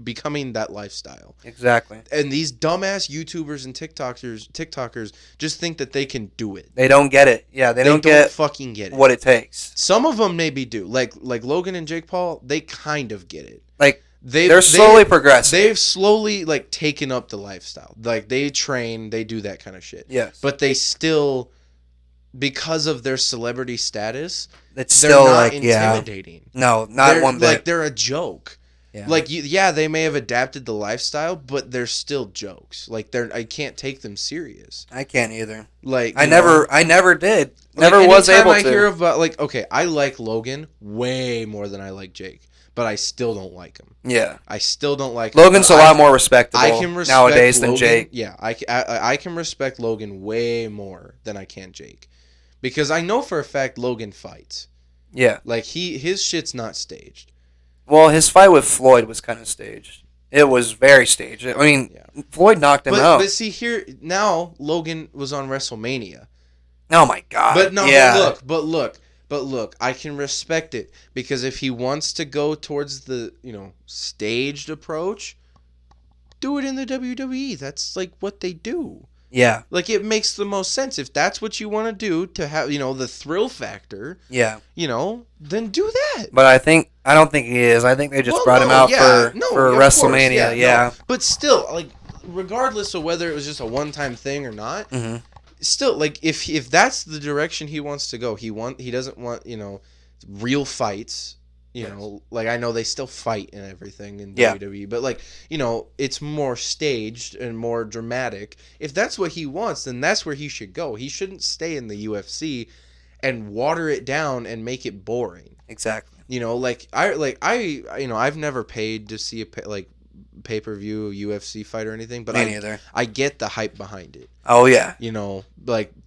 becoming that lifestyle. Exactly. And these dumbass YouTubers and TikTokers just think that they can do it. They don't get it. Yeah, they don't fucking get it. What it takes. Some of them maybe do. Like Logan and Jake Paul, they kind of get it. Like, they're slowly progressing. They've slowly taken up the lifestyle. Like they train, they do that kind of shit. Yes. But they still, because of their celebrity status, it's still not intimidating. No, not one bit. Like they're a joke. Yeah. Like they may have adapted the lifestyle, but they're still jokes. Like I can't take them serious. I can't either. Like I never did. Never was able to. I hear about I like Logan way more than I like Jake. But I still don't like him. Yeah. I still don't like Logan's him. a lot more respectable nowadays nowadays Logan, than Jake. Yeah, I can respect Logan way more than I can Jake. Because I know for a fact Logan fights. Yeah. Like his shit's not staged. Well, his fight with Floyd was kind of staged. It was very staged. I mean, Floyd knocked him out. But see here, now Logan was on WrestleMania. Oh my God. But no, yeah. But look, I can respect it because if he wants to go towards the, staged approach, do it in the WWE. That's what they do. Yeah. It makes the most sense. If that's what you want to do to have, the thrill factor. Yeah. Then do that. But I don't think he is. I think they just brought him out for WrestleMania. Course, yeah. No. But still, regardless of whether it was just a one-time thing or not, still, if that's the direction he wants to go, he doesn't want, real fights. I know they still fight and everything in WWE, but it's more staged and more dramatic. If that's what he wants, then that's where he should go. He shouldn't stay in the UFC and water it down and make it boring. Exactly. I've never paid to see a pay-per-view UFC fight or anything, but I get the hype behind it. Oh yeah.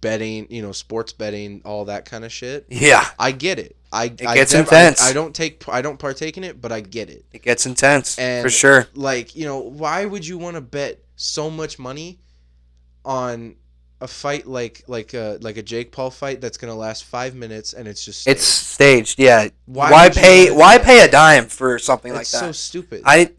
Betting, sports betting, all that kind of shit. Yeah. I get it. It gets intense. I don't partake in it, but I get it. It gets intense, and for sure. Why would you want to bet so much money on a fight like a Jake Paul fight that's gonna last 5 minutes and it's just staged? It's staged, yeah. Why pay a dime for something like that? It's so stupid. I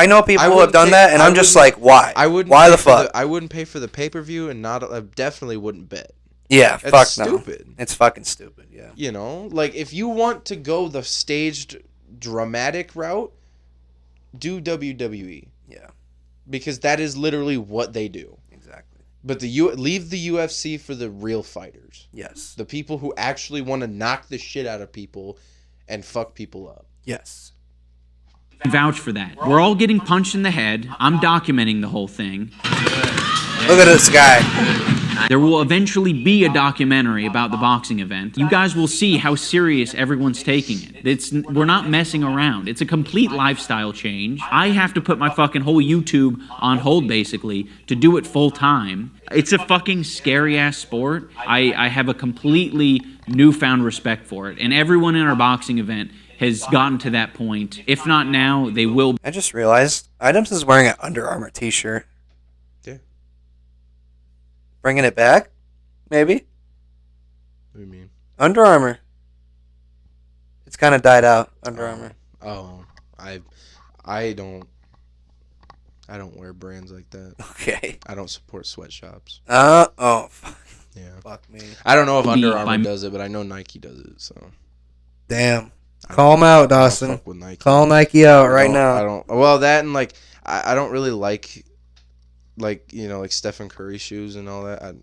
know people who have done that, and I'm just like, why? Why the fuck? I wouldn't pay for the pay-per-view, and I definitely wouldn't bet. Yeah, It's stupid. No. It's fucking stupid. Yeah. If you want to go the staged, dramatic route, do WWE. Yeah. Because that is literally what they do. Exactly. But leave the UFC for the real fighters. Yes. The people who actually want to knock the shit out of people and fuck people up. Yes. Vouch for that. We're all getting punched in the head. I'm documenting the whole thing. Look at this guy. There will eventually be a documentary about the boxing event. You guys will see how serious everyone's taking it. We're not messing around. It's a complete lifestyle change. I have to put my fucking whole YouTube on hold, basically, to do it full time. It's a fucking scary-ass sport. I have a completely newfound respect for it. And everyone in our boxing event has gotten to that point. If not now, they will. I just realized Items is wearing an Under Armour t-shirt. Yeah. Bringing it back? Maybe? What do you mean? Under Armour. It's kind of died out, Under Armour. Oh, I don't wear brands like that. Okay. I don't support sweatshops. Oh. Yeah. Fuck me. I don't know if Under Armour does it, but I know Nike does it, so. Damn. Call them out, Dawson. I don't fuck with Nike. Call Nike out right now. Well, that and I don't really like Stephen Curry shoes and all that. I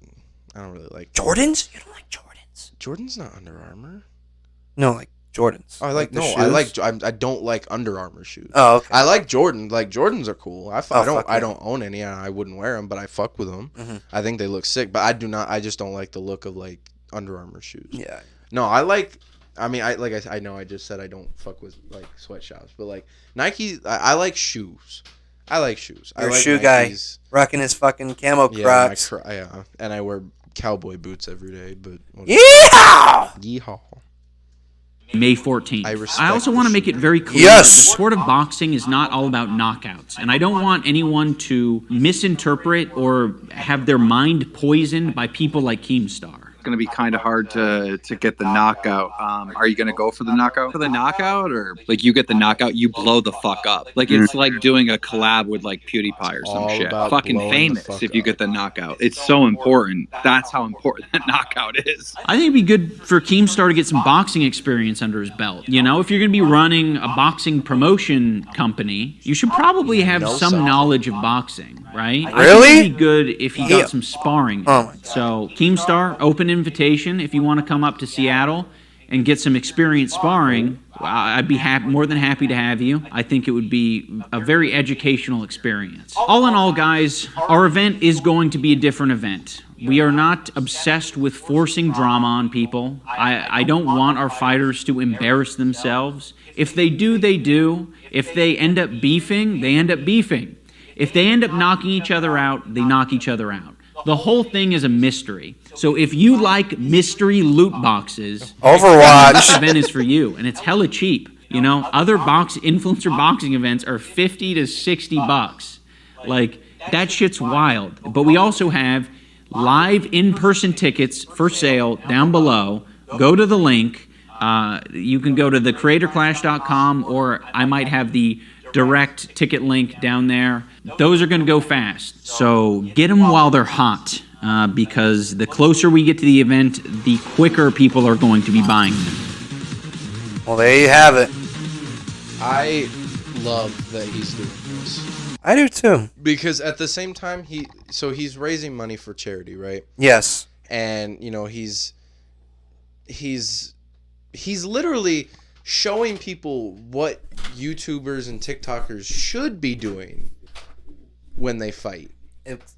don't really like Jordans. You don't like Jordans? Jordan's not Under Armour. No, like Jordans. Oh, I don't like Under Armour shoes. Oh, okay. I like Jordan. Jordans are cool. I don't own any, and I wouldn't wear them, but I fuck with them. Mm-hmm. I think they look sick, but I do not. I just don't like the look of Under Armour shoes. Yeah. No, I like. I mean, I know I just said I don't fuck with sweatshops, but Nike. I like shoes. I like shoes. You're I like a shoe Nikes. guy, rocking his fucking camo Crocs. Yeah, and I wear cowboy boots every day. But yeehaw! Yeehaw! May 14th. I also want to make it very clear Yes. that the sport of boxing is not all about knockouts. And I don't want anyone to misinterpret or have their mind poisoned by people like Keemstar. It's going to be kind of hard to get the knockout. Are you going to go for the knockout? For the knockout, or like you get the knockout, you blow the fuck up. Like it's like doing a collab with like PewDiePie or some All shit. about Fucking blowing the famous fuck if you up. get the knockout. It's so important. That's how important that knockout is. I think it'd be good for Keemstar to get some boxing experience under his belt. You know, if you're going to be running a boxing promotion company, you should probably have some knowledge of boxing, right? I Really? think it'd be good if he Yeah. got some sparring. Oh my God. So, Keemstar, open invitation if you want to come up to Seattle and get some experience sparring. I'd be more than happy to have you. I think it would be a very educational experience. All in all, guys, our event is going to be a different event. We are not obsessed with forcing drama on people. I don't want our fighters to embarrass themselves. If they do, they do. If they end up beefing, they end up beefing. If they end up knocking each other out, they knock each other out. The whole thing is a mystery. So if you like mystery loot boxes, Overwatch. this event is for you, and it's hella cheap. You know, other influencer boxing events are $50 to $60. Like, that shit's wild. But we also have live in-person tickets for sale down below. Go to the link. You can go to thecreatorclash.com, or I might have the direct ticket link down there. Those are going to go fast. So get them while they're hot, because the closer we get to the event, the quicker people are going to be buying them. Well, there you have it. I love that he's doing this. I do too. Because at the same time, he's raising money for charity, right? Yes. And you know he's literally showing people what YouTubers and TikTokers should be doing when they fight.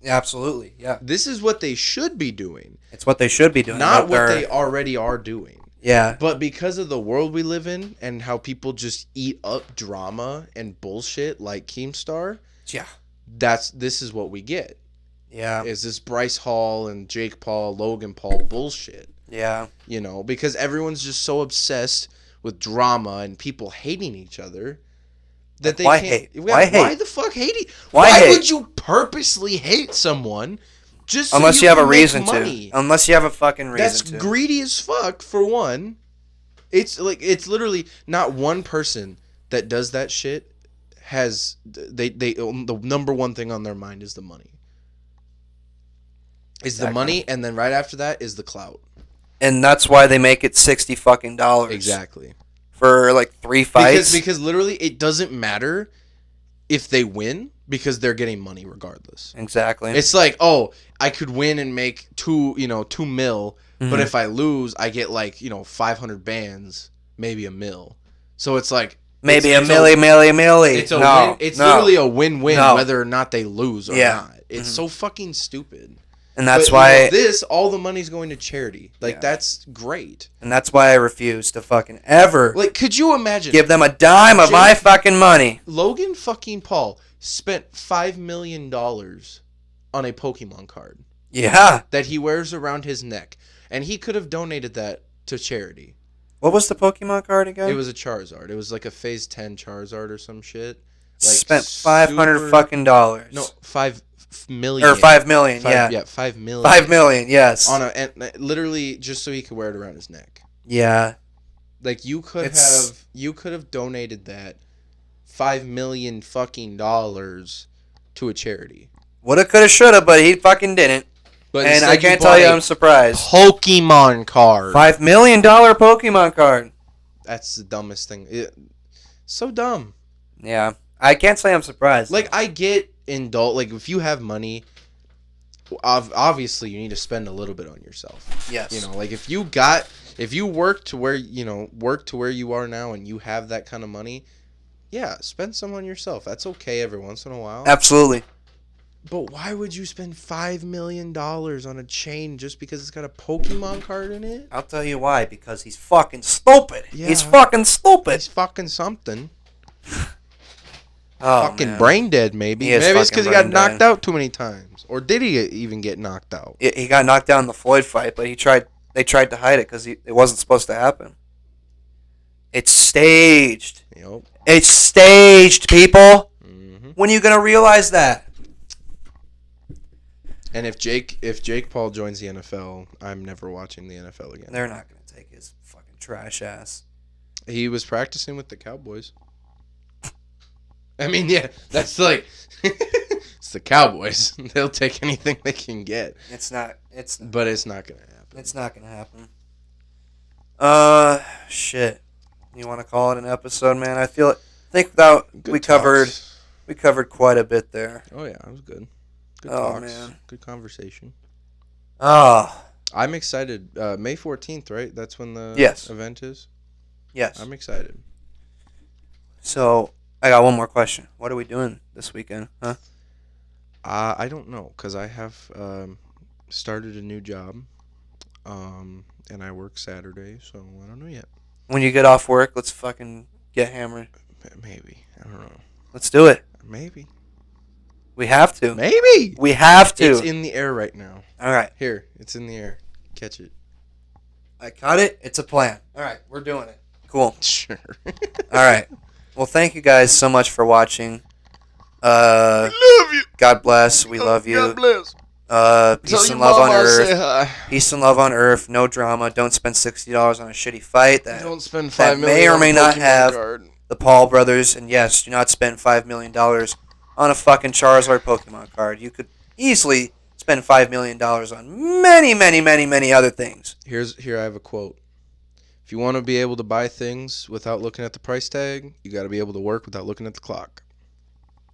Absolutely, yeah. This is what they should be doing. It's what they should be doing. Not what they already are doing. Yeah. But because of the world we live in and how people just eat up drama and bullshit like Keemstar, yeah, this is what we get. Yeah. Is this Bryce Hall and Jake Paul, Logan Paul bullshit. Yeah. You know, because everyone's just so obsessed with drama and people hating each other that they Why can't. hate? Yeah, Why hate? Why the fuck hate? Why Why hate? would you purposely hate someone just so Unless you have a can make reason money? to. Unless you have a fucking reason That's to. greedy as fuck, for one. It's literally not one person that does that shit has the number one thing on their mind is the money. Is the money, and then right after that is the clout. And that's why they make it $60 fucking dollars. Exactly. For like 3 fights. Because literally it doesn't matter if they win because they're getting money regardless. Exactly. It's like, oh, I could win and make $2 mil, but if I lose, I get 500 bands, maybe $1 mil. So it's like maybe it's a milli. It's literally a win-win whether or not they lose or Yeah. not. It's so fucking stupid. And that's But, why all the money's going to charity. That's great. And that's why I refuse to fucking ever could you imagine give them a dime of my fucking money. Logan fucking Paul spent $5 million on a Pokemon card. Yeah. That he wears around his neck. And he could have donated that to charity. What was the Pokemon card again? It was a Charizard. It was like a Phase 10 Charizard or some shit. Spent $500 fucking dollars. No, 5 million. Or 5 million, yeah. Yeah, 5 million. 5 million, yes. Literally just so he could wear it around his neck. Yeah. Like you could have donated that $5 million fucking dollars to a charity. Woulda, coulda, shoulda, but he fucking didn't. But and I can't tell you I'm surprised. Pokemon card. $5 million Pokemon card. That's the dumbest thing. So dumb. Yeah. I can't say I'm surprised. Like, I get if you have money, obviously you need to spend a little bit on yourself. Yes. If you work to where you are now and you have that kind of money, yeah, spend some on yourself. That's okay every once in a while. Absolutely. But why would you spend $5 million on a chain just because it's got a Pokemon card in it? I'll tell you why. Because he's fucking stupid. Yeah. He's fucking stupid. He's fucking something. Oh, fucking man. brain dead, maybe. He is Maybe it's fucking because he got brain knocked dead. out too many times. Or did he even get knocked out? He got knocked out in the Floyd fight, but they tried to hide it because it wasn't supposed to happen. It's staged. Yep. It's staged, people. When are you gonna realize that? And if Jake Paul joins the NFL, I'm never watching the NFL again. They're not gonna take his fucking trash ass. He was practicing with the Cowboys. I mean, yeah, that's like it's the Cowboys. They'll take anything they can get. But it's not gonna happen. It's not gonna happen. Shit. You want to call it an episode, man? I think that we covered quite a bit there. Oh yeah, it was good. Good Oh talks. man, good conversation. Oh, I'm excited. May 14th, right? That's when the event is. Yes. I'm excited. So I got one more question. What are we doing this weekend, huh? I don't know, cause I have started a new job, and I work Saturday, so I don't know yet. When you get off work, let's fucking get hammered. Maybe. I don't know. Let's do it. Maybe. We have to. Maybe. We have to. It's in the air right now. All right. Here, it's in the air. Catch it. I caught it. It's a plan. All right, we're doing it. Cool. Sure. All right. Well, thank you guys so much for watching. We love you. God bless. We love you. God bless. Peace and love on Earth. Peace and love on Earth. No drama. Don't spend $60 on a shitty fight that Don't spend $5 that million may or on may a not Pokemon have card. the Paul brothers. And yes, do not spend $5 million on a fucking Charizard Pokemon card. You could easily spend $5 million on many, many, many, many other things. Here I have a quote. If you want to be able to buy things without looking at the price tag, you got to be able to work without looking at the clock.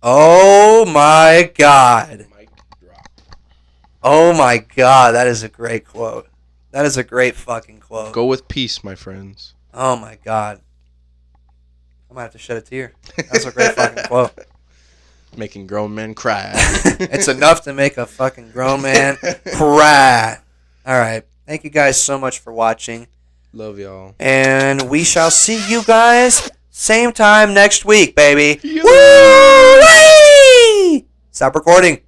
Oh my God. Oh my God, that is a great quote. That is a great fucking quote. Go with peace, my friends. Oh my God. I might have to shed a tear. That's a great fucking quote. Making grown men cry. It's enough to make a fucking grown man cry. All right. Thank you guys so much for watching. Love y'all. And we shall see you guys same time next week, baby. Woo! Stop recording.